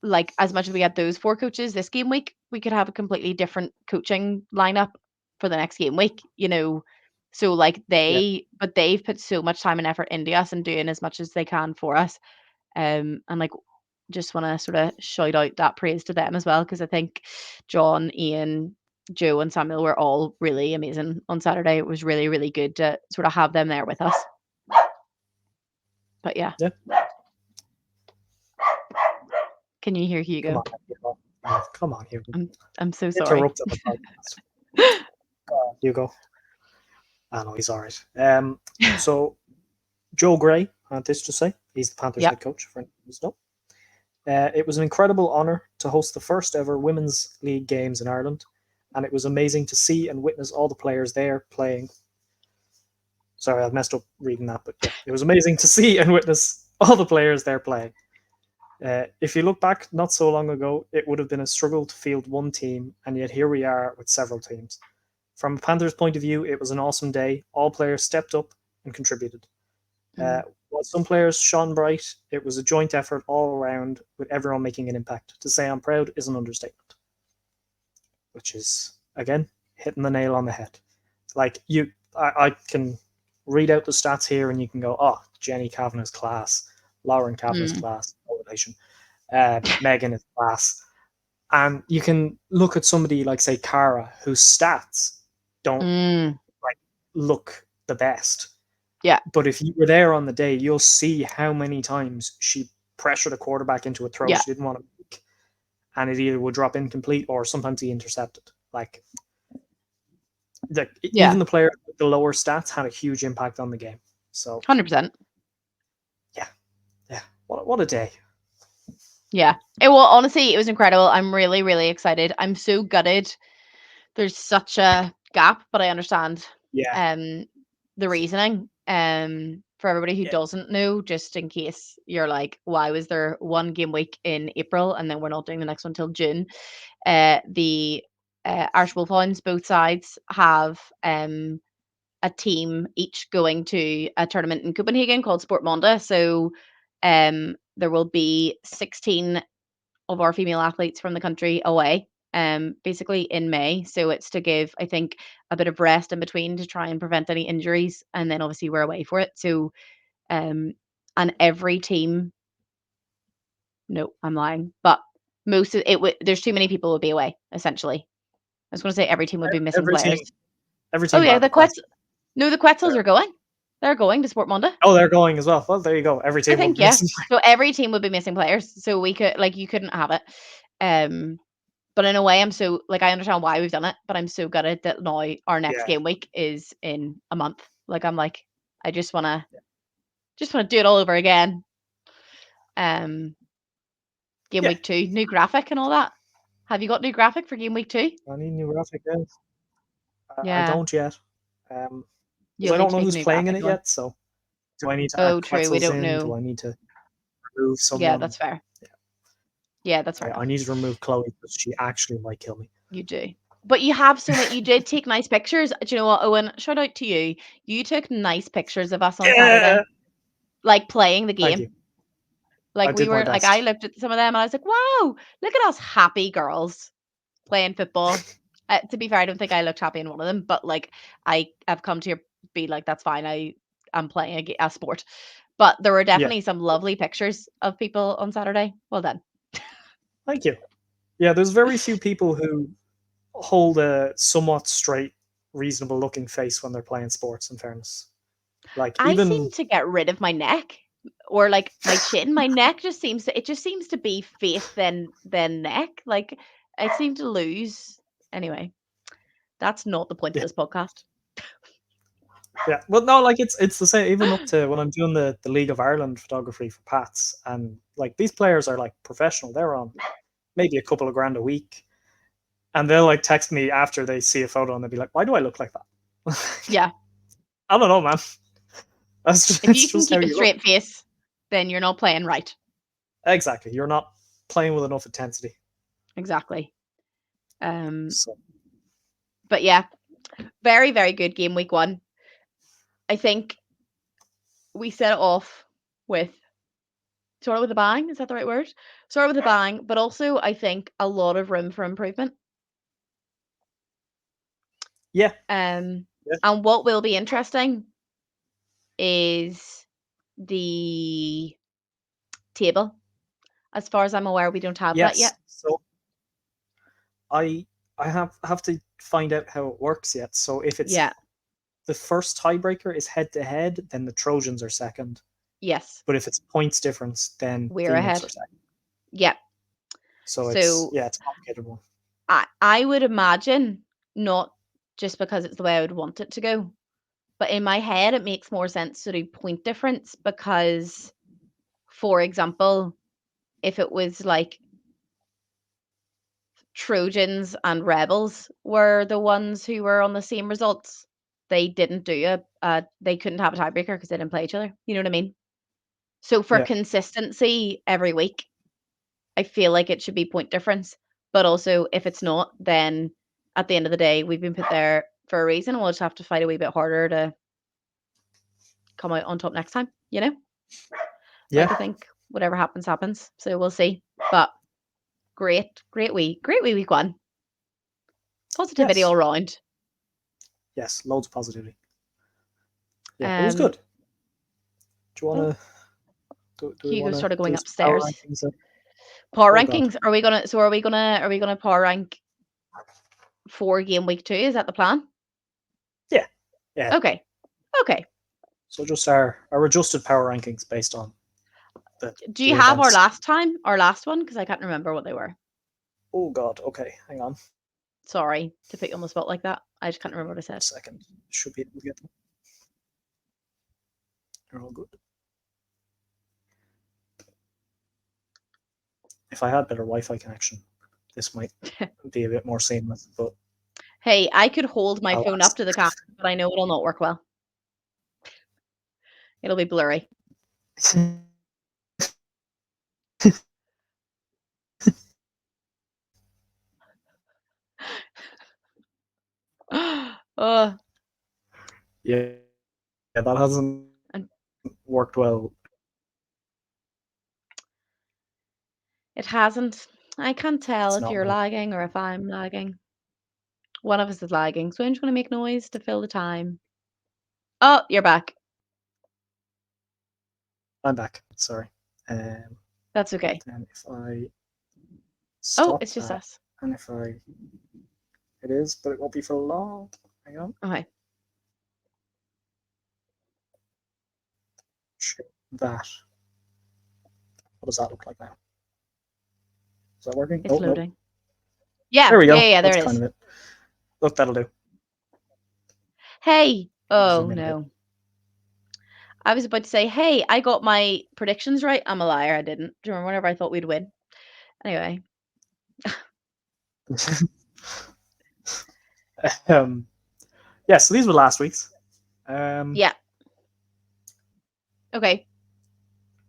Like as much as we had those 4 coaches this game week, we could have a completely different coaching lineup for the next game week, you know. So like they've put so much time and effort into us and doing as much as they can for us. And like just want to sort of shout out that praise to them as well, because I think John, Ian, Joe and Samuel were all really amazing on Saturday. It was really, really good to sort of have them there with us. But yeah. Can you hear Hugo? Come on, Hugo. I'm so sorry. Interrupted the podcast. Hugo. I know he's all right. So Joe Gray had this to say. He's the Panthers head coach. For it was an incredible honour to host the first ever Women's League games in Ireland, and it was amazing to see and witness all the players there playing. Sorry, I messed up reading that, but yeah, it was amazing to see and witness all the players there playing. If you look back not so long ago, it would have been a struggle to field one team, and yet here we are with several teams. From a Panthers point of view, it was an awesome day. All players stepped up and contributed. While some players shone bright, it was a joint effort all around with everyone making an impact. To say I'm proud is an understatement. Which is, again, hitting the nail on the head. Like I can read out the stats here and you can go, oh, Jenny Kavanagh's class, Lauren Kavanagh's class, no relation. Megan is class. And you can look at somebody like, say, Cara, whose stats don't look the best. Yeah. But if you were there on the day, you'll see how many times she pressured a quarterback into a throw she didn't want to make, and it either would drop incomplete or sometimes he intercepted. Like, even the players with the lower stats had a huge impact on the game. So 100%. Yeah. What a day. Yeah. Honestly, it was incredible. I'm really, really excited. I'm so gutted. There's such a gap, but I understand the reasoning. For everybody who doesn't know, just in case you're like, why was there one game week in April and then we're not doing the next one till June? The Irish Wolfhounds, both sides, have a team each going to a tournament in Copenhagen called Sport Monda. So there will be 16 of our female athletes from the country away. basically in May. So it's to give, I think, a bit of rest in between to try and prevent any injuries, and then obviously we're away for it. So and every team, no, I'm lying, but most of it there's too many people would be away, essentially. I was going to say every team would be missing players. Every Oh team. yeah, bar the Quetzals are going. They're going to Sport Monday. Oh, they're going as well. Well, there you go. Every team. I think, will be missing. So every team would be missing players. So we could, like, you couldn't have it. But in a way, I'm so, like, I understand why we've done it, but I'm so gutted that now our next game week is in a month. Like, I'm like, I just want to do it all over again. Game week 2, new graphic and all that. Have you got new graphic for game week 2? I need new graphic. Yeah. I don't yet. I You'll don't need know to who's make new playing in graphic it on. yet. So do I need to Oh, add true. We Quetzals don't in? know. Do I need to remove someone? Yeah, that's fair. Yeah, that's fair. I need to remove Chloe because she actually might kill me. You do. But you have so many. You did take nice pictures. Do you know what, Owen? Shout out to you. You took nice pictures of us on Saturday, like playing the Thank you. game. Like, I we did my were like, best. I looked at some of them and I was like, wow, look at us happy girls playing football. To be fair, I don't think I looked happy in one of them, but like, I've come to be like, that's fine. I'm playing a sport. But there were definitely some lovely pictures of people on Saturday. Well done. Thank you. Yeah, there's very few people who hold a somewhat straight, reasonable looking face when they're playing sports, in fairness. Like, I even seem to get rid of my neck, or like my chin. My neck just seems to be face then neck. Like, I seem to lose. Anyway, that's not the point of this podcast. Yeah, well, no, like it's the same. Even up to when I'm doing the League of Ireland photography for Pats, and like these players are like professional. They're on maybe a couple of grand a week, and they'll like text me after they see a photo and they'll be like, "Why do I look like that?" Yeah, I don't know, man. That's if you can just keep how a you straight look. face, then you're not playing right. Exactly, you're not playing with enough intensity. Exactly. So. But yeah, very, very good game week 1. I think we set it off with sort of with a bang. Is that the right word? Sort of with a bang, but also I think a lot of room for improvement. Yeah. And what will be interesting is the table. As far as I'm aware, we don't have that yet. So I have to find out how it works yet. So if it's the first tiebreaker is head to head, then the Trojans are second. Yes. But if it's points difference, then we're ahead. Are second. Yeah. So it's a complicated one. I would imagine, not just because it's the way I would want it to go, but in my head it makes more sense to do point difference because, for example, if it was like Trojans and Rebels were the ones who were on the same results, they didn't do they couldn't have a tiebreaker because they didn't play each other. You know what I mean? So for consistency every week, I feel like it should be point difference. But also, if it's not, then at the end of the day, we've been put there for a reason. We'll just have to fight a wee bit harder to come out on top next time, you know? Yeah. Like, I think whatever happens, happens. So we'll see. But great week 1. Positivity all round. Yes, loads of positivity. Yeah, it was good. Do you want to? Hugo started going upstairs. Power rankings. Are we gonna power rank for game week 2? Is that the plan? Yeah. Okay. So just our adjusted power rankings based on the. Do you have our last one? Because I can't remember what they were. Oh God. Okay, hang on. Sorry to put you on the spot like that. I just can't remember what I said. Second, should be able to get them. They're all good. If I had better Wi-Fi connection, this might be a bit more seamless. But hey, I could hold my phone up to the camera, but I know it'll not work well. It'll be blurry. Yeah, that hasn't worked well. It hasn't. I can't tell It's if not you're me. lagging or if I'm lagging. One of us is lagging, so I'm just going to make noise to fill the time. Oh, you're back. I'm back. Sorry. That's okay. Then if I Oh, stop it's just that, us. and if I, it is, but it won't be for long. Hang on. Okay. That. What does that look like now? Is that working? It's Oh, no. loading. Yeah. There we go. Yeah, there That's it kind is. of it. Look, that'll do. Hey. Oh, Zoom in a bit. no. I was about to say, hey, I got my predictions right. I'm a liar. I didn't. Do you remember whenever I thought we'd win? Anyway. Yeah, so these were last week's. Yeah. Okay.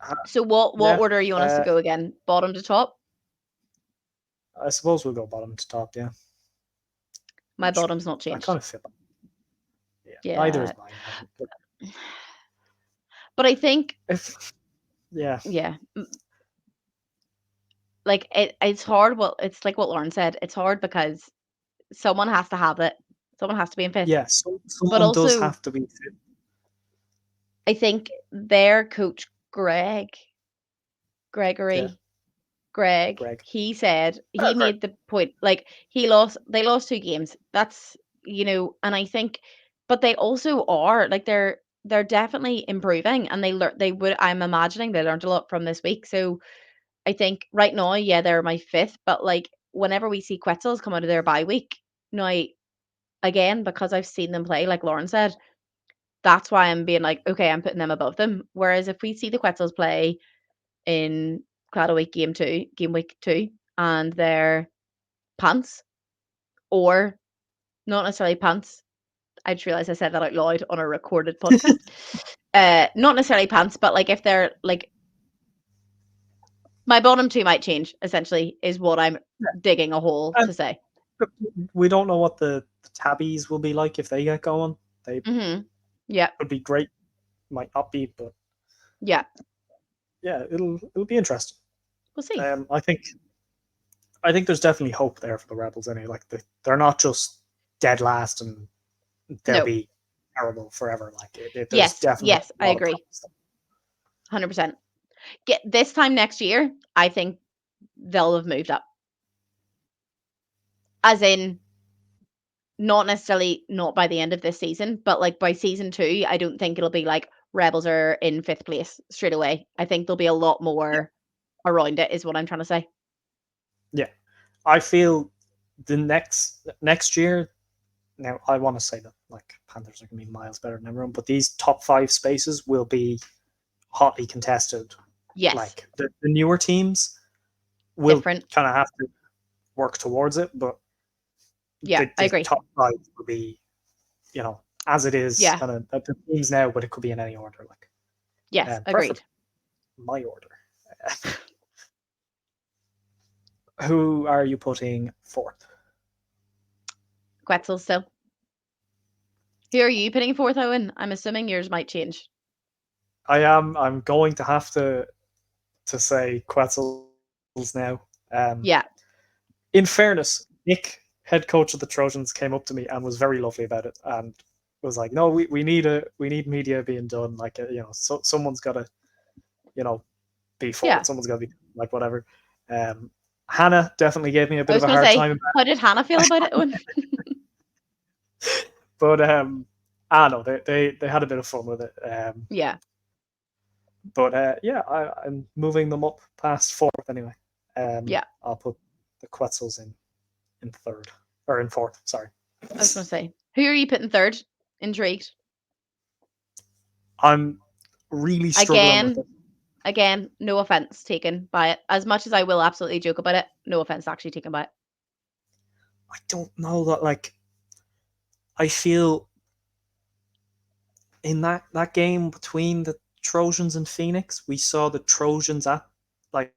Uh, So what yeah, order you want us to go again? Bottom to top? I suppose we'll go bottom to top, yeah. My bottom's not I changed. kind of feel Yeah. Neither is mine. But I think yeah. Like it's hard. Well, it's like what Lauren said. It's hard because someone has to have it. Someone has to be in fifth. Yeah, someone But also, does have to be fit. I think their coach Greg, he said he made the point, like they lost 2 games. That's, and I think, but they also are like they're definitely improving, and I'm imagining they learned a lot from this week. So I think right now, yeah, they're my fifth, but like whenever we see Quetzals come out of their bye week, now again, because I've seen them play, like Lauren said, that's why I'm being like, okay, I'm putting them above them. Whereas if we see the Quetzals play in Claddagh week game week 2, and they're pants, or not necessarily pants. I just realized I said that out loud on a recorded podcast. Not necessarily pants, but like if they're like, my bottom 2 might change, essentially, is what I'm digging a hole to say. We don't know what the tabbies will be like if they get going. They could be great, might not be, but yeah, it'll be interesting. We'll see. I think there's definitely hope there for the Rebels anyway. Like they're not just dead last and they'll be terrible forever. Like there's definitely I agree. 100%. This time next year, I think they'll have moved up. As in, not necessarily not by the end of this season, but like by season 2, I don't think it'll be like Rebels are in 5th place straight away. I think there'll be a lot more around it, is what I'm trying to say. Yeah. I feel the next year, now I want to say that like Panthers are going to be miles better than everyone, but these top 5 spaces will be hotly contested. Yes. Like the newer teams will kind Different. of have to work towards it, but I agree. Top 5 will be, as it is, kind of the teams now, but it could be in any order. Like, yes, agreed. My order. Who are you putting 4th? Quetzal still. Who are you putting 4th, Owen? I'm assuming yours might change. I'm going to have to say Quetzals now. In fairness, Nick, head coach of the Trojans, came up to me and was very lovely about it, and was like, "No, we need media being done. Like, so someone's got to, be forward. Someone's got to be like whatever." Hannah definitely gave me a bit of a hard time. How did Hannah feel about it, Owen? But I know they had a bit of fun with it. But I'm moving them up past 4th anyway. I'll put the Quetzals in 3rd or in 4th. Sorry. I was going to say, who are you putting 3rd? Intrigued. I'm really struggling with it. Again, no offense taken by it. As much as I will absolutely joke about it, no offense actually taken by it. I don't know that, like, I feel in that game between the Trojans and Phoenix, we saw the Trojans at like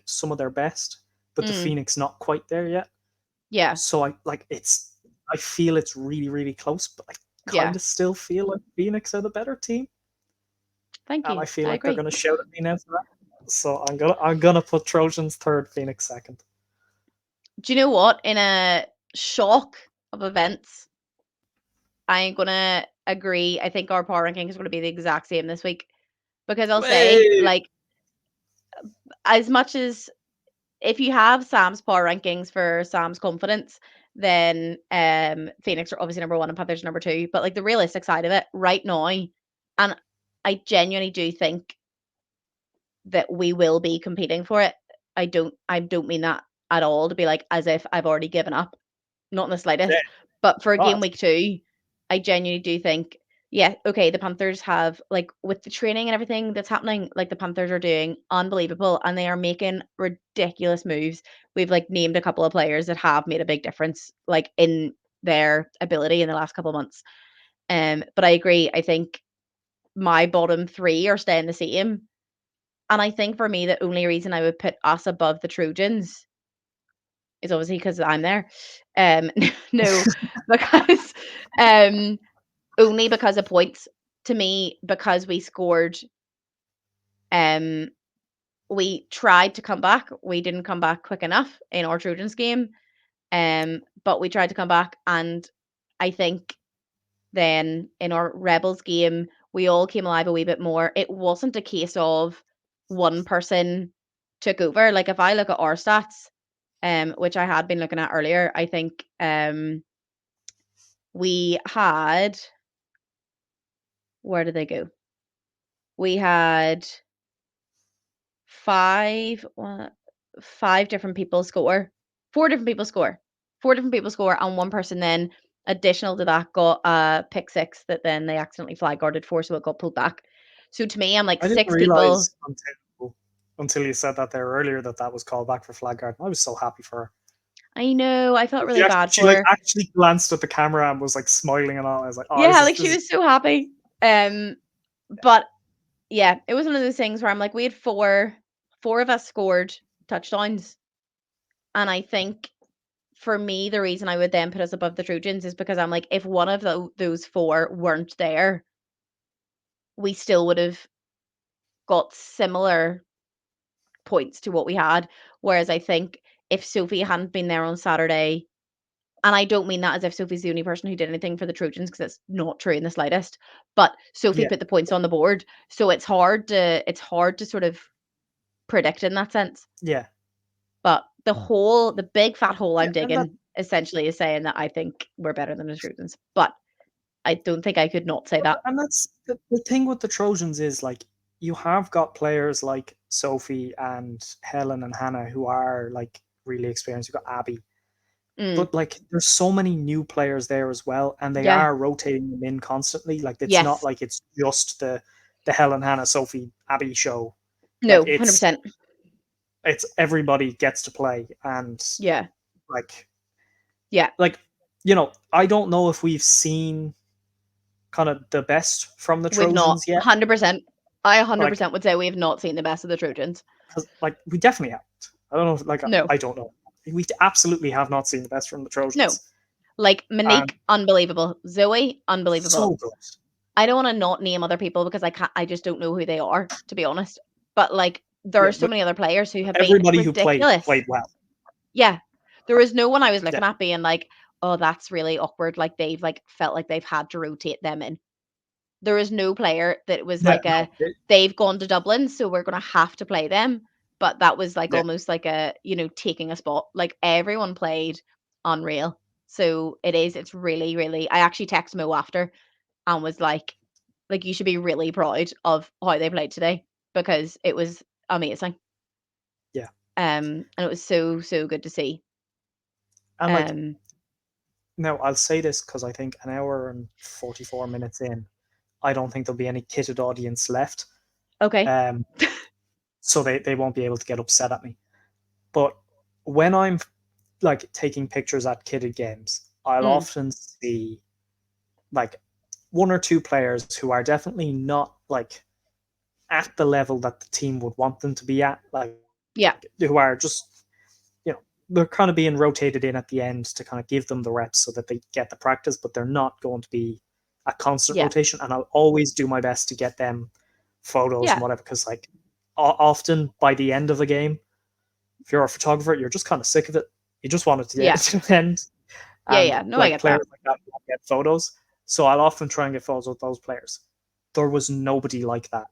some of their best, but the Phoenix not quite there yet. Yeah. So I feel it's really, really close, but I kind of still feel like Phoenix are the better team. Thank you. And I feel like they're going to shout at me now for that. So I'm gonna put Trojans third, Phoenix second. Do you know what? In a shock of events, I'm gonna agree. I think our power ranking is going to be the exact same this week, because I'll say, like, as much as if you have Sam's power rankings for Sam's confidence, then Phoenix are obviously number 1 and Panthers number 2. But like the realistic side of it right now, and I genuinely do think that we will be competing for it. I don't mean that at all to be like as if I've already given up. Not in the slightest. Yeah. But for game God. week 2, I genuinely do think, yeah, okay, the Panthers have, like, with the training and everything that's happening, like, the Panthers are doing unbelievable and they are making ridiculous moves. We've, like, named a couple of players that have made a big difference, like, in their ability in the last couple of months. But I agree. I think my bottom 3 are staying the same. And I think for me, the only reason I would put us above the Trojans is obviously because I'm there. No, because only because of points. To me, because we scored, we tried to come back. We didn't come back quick enough in our Trojans game. But we tried to come back, and I think then in our Rebels game, we all came alive a wee bit more. It wasn't a case of one person took over. Like if I look at our stats, which I had been looking at earlier, I think we had, where did they go? We had five different people score. 4 different people score. 4 different people score, and one person then additional to that got a pick 6 that then they accidentally flag guarded for, so it got pulled back. So to me, I'm like, I didn't 6 people. realize until you said that there earlier that was called back for flag guard. I was so happy for her. I know. I felt really bad She for like her. actually glanced at the camera and was like smiling and all. I was like, oh, Yeah, like she was so happy. But yeah, it was one of those things where I'm like, we had four of us scored touchdowns, and I think for me, the reason I would then put us above the Trojans is because I'm like, if one of those 4 weren't there, we still would have got similar points to what we had. Whereas I think if Sophie hadn't been there on Saturday, and I don't mean that as if Sophie's the only person who did anything for the Trojans, because it's not true in the slightest, but Sophie put the points on the board. So it's hard to sort of predict in that sense. Yeah. But the big fat hole I'm digging essentially is saying that I think we're better than the Trojans. But I don't think I could not say that. And that's the thing with the Trojans is like you have got players like Sophie and Helen and Hannah who are like really experienced. You've got Abby. But like there's so many new players there as well, and they are rotating them in constantly. Like it's not like it's just the Helen, Hannah, Sophie, Abby show. No, like, 100%. It's everybody gets to play, and like I don't know if we've seen kind of the best from the Trojans yet. 100%. I 100% would say we have not seen the best of the Trojans. Like we definitely haven't. I don't know. Like no. I don't know. We absolutely have not seen the best from the Trojans. No. Like Monique, unbelievable. Zoe, unbelievable. So good. I don't want to not name other people because I just don't know who they are, to be honest. But like there are so many other players who have everybody been ridiculous. Who played well. Yeah. There was no one I was looking at being like, oh, that's really awkward. Like they've like felt like they've had to rotate them in. There is no player that was they've gone to Dublin, so we're gonna have to play them. But that was like almost like a, taking a spot. Like everyone played unreal. So it's really, really, I actually texted Mo after and was like you should be really proud of how they played today because it was amazing. Yeah. And it was so, so good to see. And now I'll say this because I think an hour and 44 minutes in, I don't think there'll be any kitted audience left. Okay. So they won't be able to get upset at me. But when I'm like taking pictures at kitted games, I'll often see like 1 or 2 players who are definitely not like at the level that the team would want them to be at. Like who are just they're kind of being rotated in at the end to kind of give them the reps so that they get the practice, but they're not going to be a constant rotation. And I'll always do my best to get them photos and whatever, because like often by the end of the game, if you're a photographer, you're just kind of sick of it. You just want it to end. And No, I get players that. like that won't get photos. So I'll often try and get photos with those players. There was nobody like that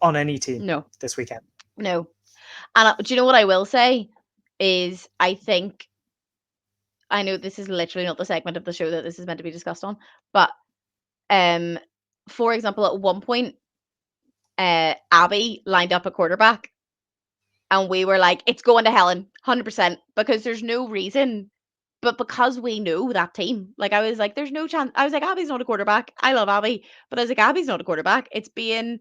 on any team this weekend. No. And do you know what I will say is I know this is literally not the segment of the show that this is meant to be discussed on, but for example, at one point, Abby lined up a quarterback, and we were like, it's going to Helen, 100%, because there's no reason, but because we know that team, like I was like, there's no chance. I was like, Abby's not a quarterback. I love Abby, but I was like, Abby's not a quarterback. It's being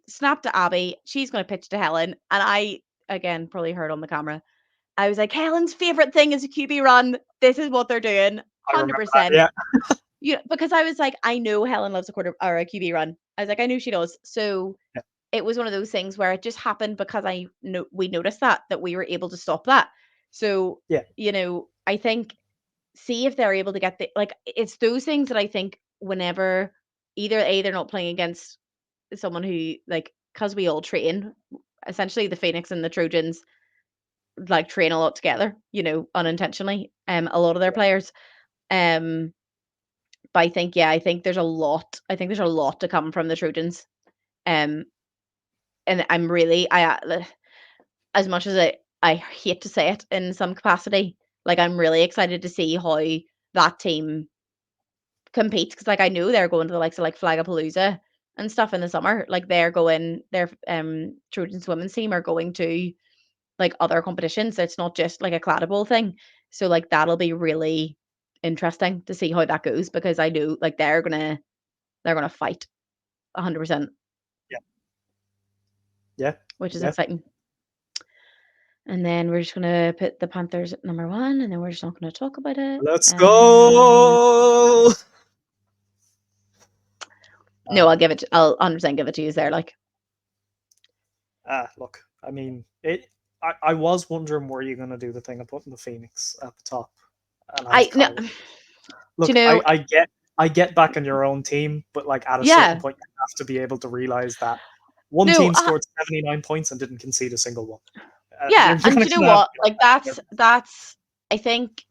snapped to Abby. She's going to pitch to Helen, and I, again, probably heard on the camera, I was like, Helen's favorite thing is a QB run. This is what they're doing, 100%. Yeah. Because I was like, I know Helen loves a QB run. I was like, I knew she does. So it was one of those things where it just happened because we noticed that we were able to stop that. So I think, see if they're able to get it's those things that I think whenever either they're not playing against someone who because we all train, essentially the Phoenix and the Trojans train a lot together, unintentionally, a lot of their players. But I think there's a lot to come from the Trojans. And I'm really, as much as I hate to say it in some capacity, I'm really excited to see how that team competes, because I know they're going to the likes of Flagapalooza and stuff in the summer. Their Trojans women's team are going to other competitions. It's not just a Claddagh Bowl thing. So that'll be really interesting to see how that goes, because I know they're gonna fight 100%. Yeah. Which is exciting. And then we're just gonna put the Panthers at number 1, and then we're just not gonna talk about it. Let's go. No, I'll 100% give it to you there. Look, I mean, I was wondering, were you going to do the thing of putting the Phoenix at the top? And I get back on your own team, but at a certain point, you have to be able to realize that one team scored 79 points and didn't concede a single one. And you know what? That's I think,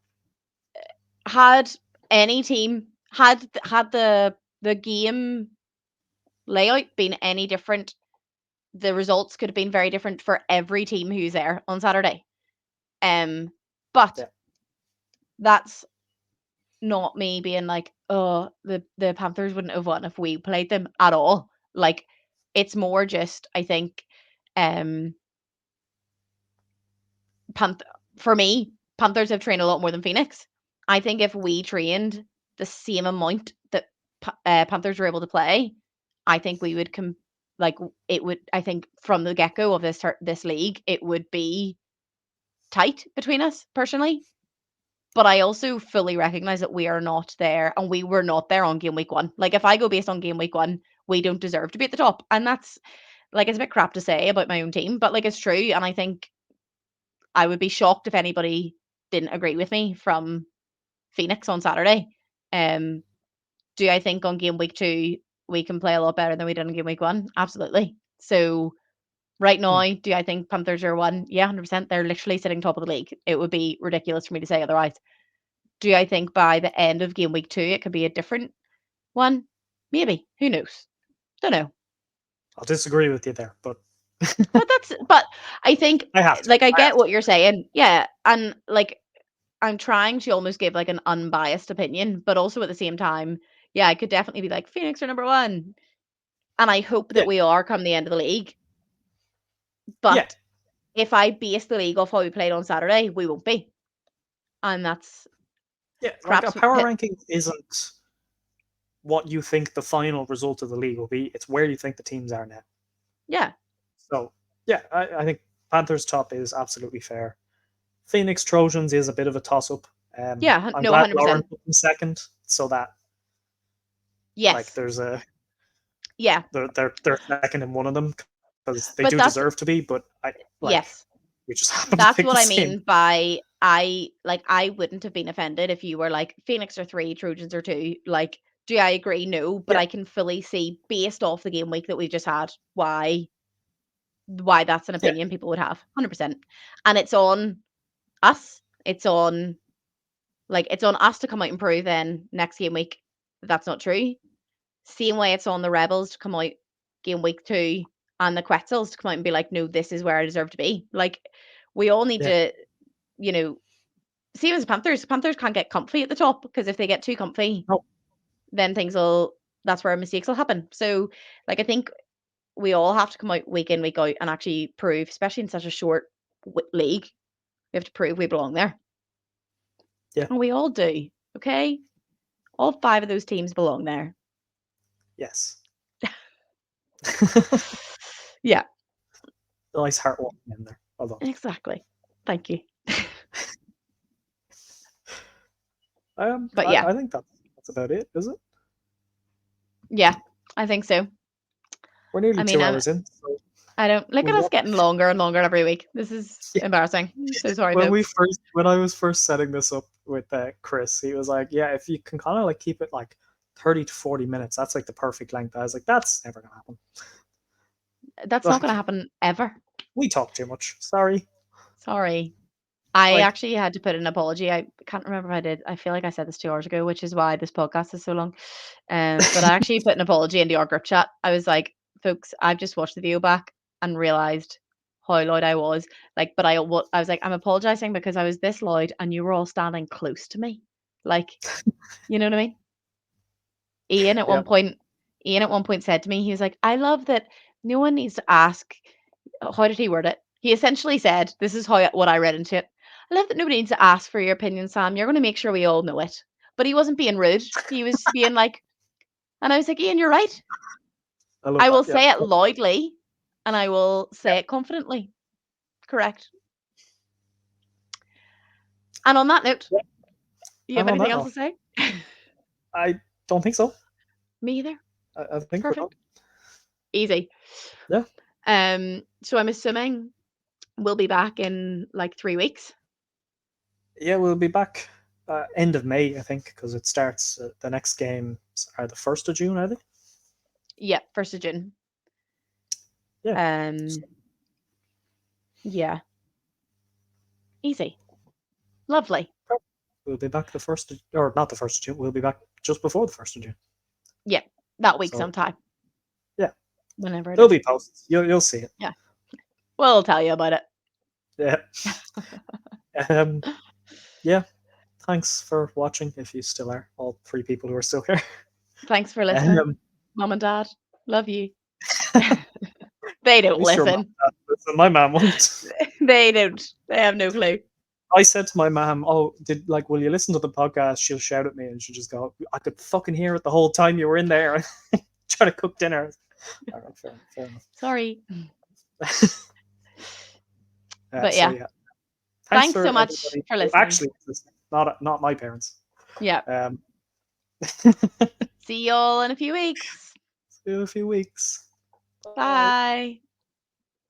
had any team had the game layout been any different, the results could have been very different for every team who's there on Saturday. But that's not me being oh, the Panthers wouldn't have won if we played them at all. It's more just, I think, for me, Panthers have trained a lot more than Phoenix. I think if we trained the same amount that Panthers were able to play, I think we would it would. I think from the get-go of this league, it would be tight between us personally. But I also fully recognize that we are not there, and we were not there on game week 1. If I go based on game week 1, we don't deserve to be at the top, and that's it's a bit crap to say about my own team, but it's true. And I think I would be shocked if anybody didn't agree with me from Phoenix on Saturday. Do I think on game week 2 we can play a lot better than we did in game week 1? Absolutely. So right now, do I think Panthers are 1? Yeah, 100%. They're literally sitting top of the league. It would be ridiculous for me to say otherwise. Do I think by the end of game week 2 it could be a different one? Maybe. Who knows? Don't know. I'll disagree with you there, but but I think I get what you're saying. Yeah, and I'm trying to almost give an unbiased opinion, but also at the same time, yeah, I could definitely be Phoenix are number 1, and I hope that we are come the end of the league. But if I base the league off how we played on Saturday, we won't be, and that's a power ranking isn't what you think the final result of the league will be. It's where you think the teams are now. Yeah. So I think Panthers top is absolutely fair. Phoenix Trojans is a bit of a toss-up. I'm glad 100%. Lauren put them second, so that there's a they're second in one of them, because they do deserve to be. But we just happen that's to pick what the I same. mean by I wouldn't have been offended if you were Phoenix are 3, Trojans are 2. Do I agree? No, but Yeah. I can fully see, based off the game week that we've just had, why that's an opinion people would have. 100%. And it's on us. It's on us to come out and prove then next game week that's not true. Same way it's on the Rebels to come out game week 2 and the Quetzals to come out and be like, no, this is where I deserve to be. Like, we all need to, same as Panthers. Panthers can't get comfy at the top, because if they get too comfy, then that's where mistakes will happen. So, like, I think we all have to come out week in, week out and actually prove, especially in such a short league, we have to prove we belong there. Yeah. And we all do. Okay? All 5 of those teams belong there. Yes. Yeah. Nice heartwarming in there. Well done. Exactly. Thank you. But yeah. I think that's about it, is it? Yeah, I think so. We're nearly 2 hours in. So I don't look at us getting longer and longer every week. This is embarrassing. I'm so sorry. When I was first setting this up with Chris, he was like, "Yeah, if you can kind of like keep it like 30 to 40 minutes, that's like the perfect length." I was like, "That's never gonna happen. That's not gonna happen ever. We talk too much. Sorry." I actually had to put an apology. I can't remember if I did. I feel like I said this 2 hours ago, which is why this podcast is so long. But I actually put an apology into our group chat. I was like, folks, I've just watched the video back and realized how loud I was. Like, but I was like, I'm apologizing because I was this loud and you were all standing close to me. Like, you know what I mean? Ian at one point said to me, he was like, I love that no one needs to ask. How did he word it? He essentially said, this is what I read into it. I love that nobody needs to ask for your opinion, Sam. You're going to make sure we all know it. But he wasn't being rude. He was being like, and I was like, Ian, you're right. I will say it loudly and I will say it confidently. Correct. And on that note, you have anything else to say? I don't think so. Me either. I think we're done. Easy. Yeah. So I'm assuming we'll be back in like 3 weeks. Yeah, we'll be back end of May, I think, because it starts. The next games are the 1st of June, are they? Yeah, 1st of June. Yeah. Yeah. Easy. Lovely. We'll be back the 1st of, or not the 1st of June. We'll be back just before the 1st of June. Yeah, that week sometime. Yeah. Whenever it'll be posted. You'll see it. Yeah. We'll tell you about it. Yeah. Yeah. Thanks for watching, if you still are, all 3 people who are still here. Thanks for listening. Mom and Dad, love you. They don't listen. My mom won't. They don't. They have no clue. I said to my mom, "Oh, will you listen to the podcast?" She'll shout at me and she'll just go, "I could fucking hear it the whole time you were in there trying to cook dinner." All right, fair enough. Sorry. But yeah. Thanks so much for listening. Actually, not my parents. Yeah. See y'all in a few weeks. See you in a few weeks. Bye.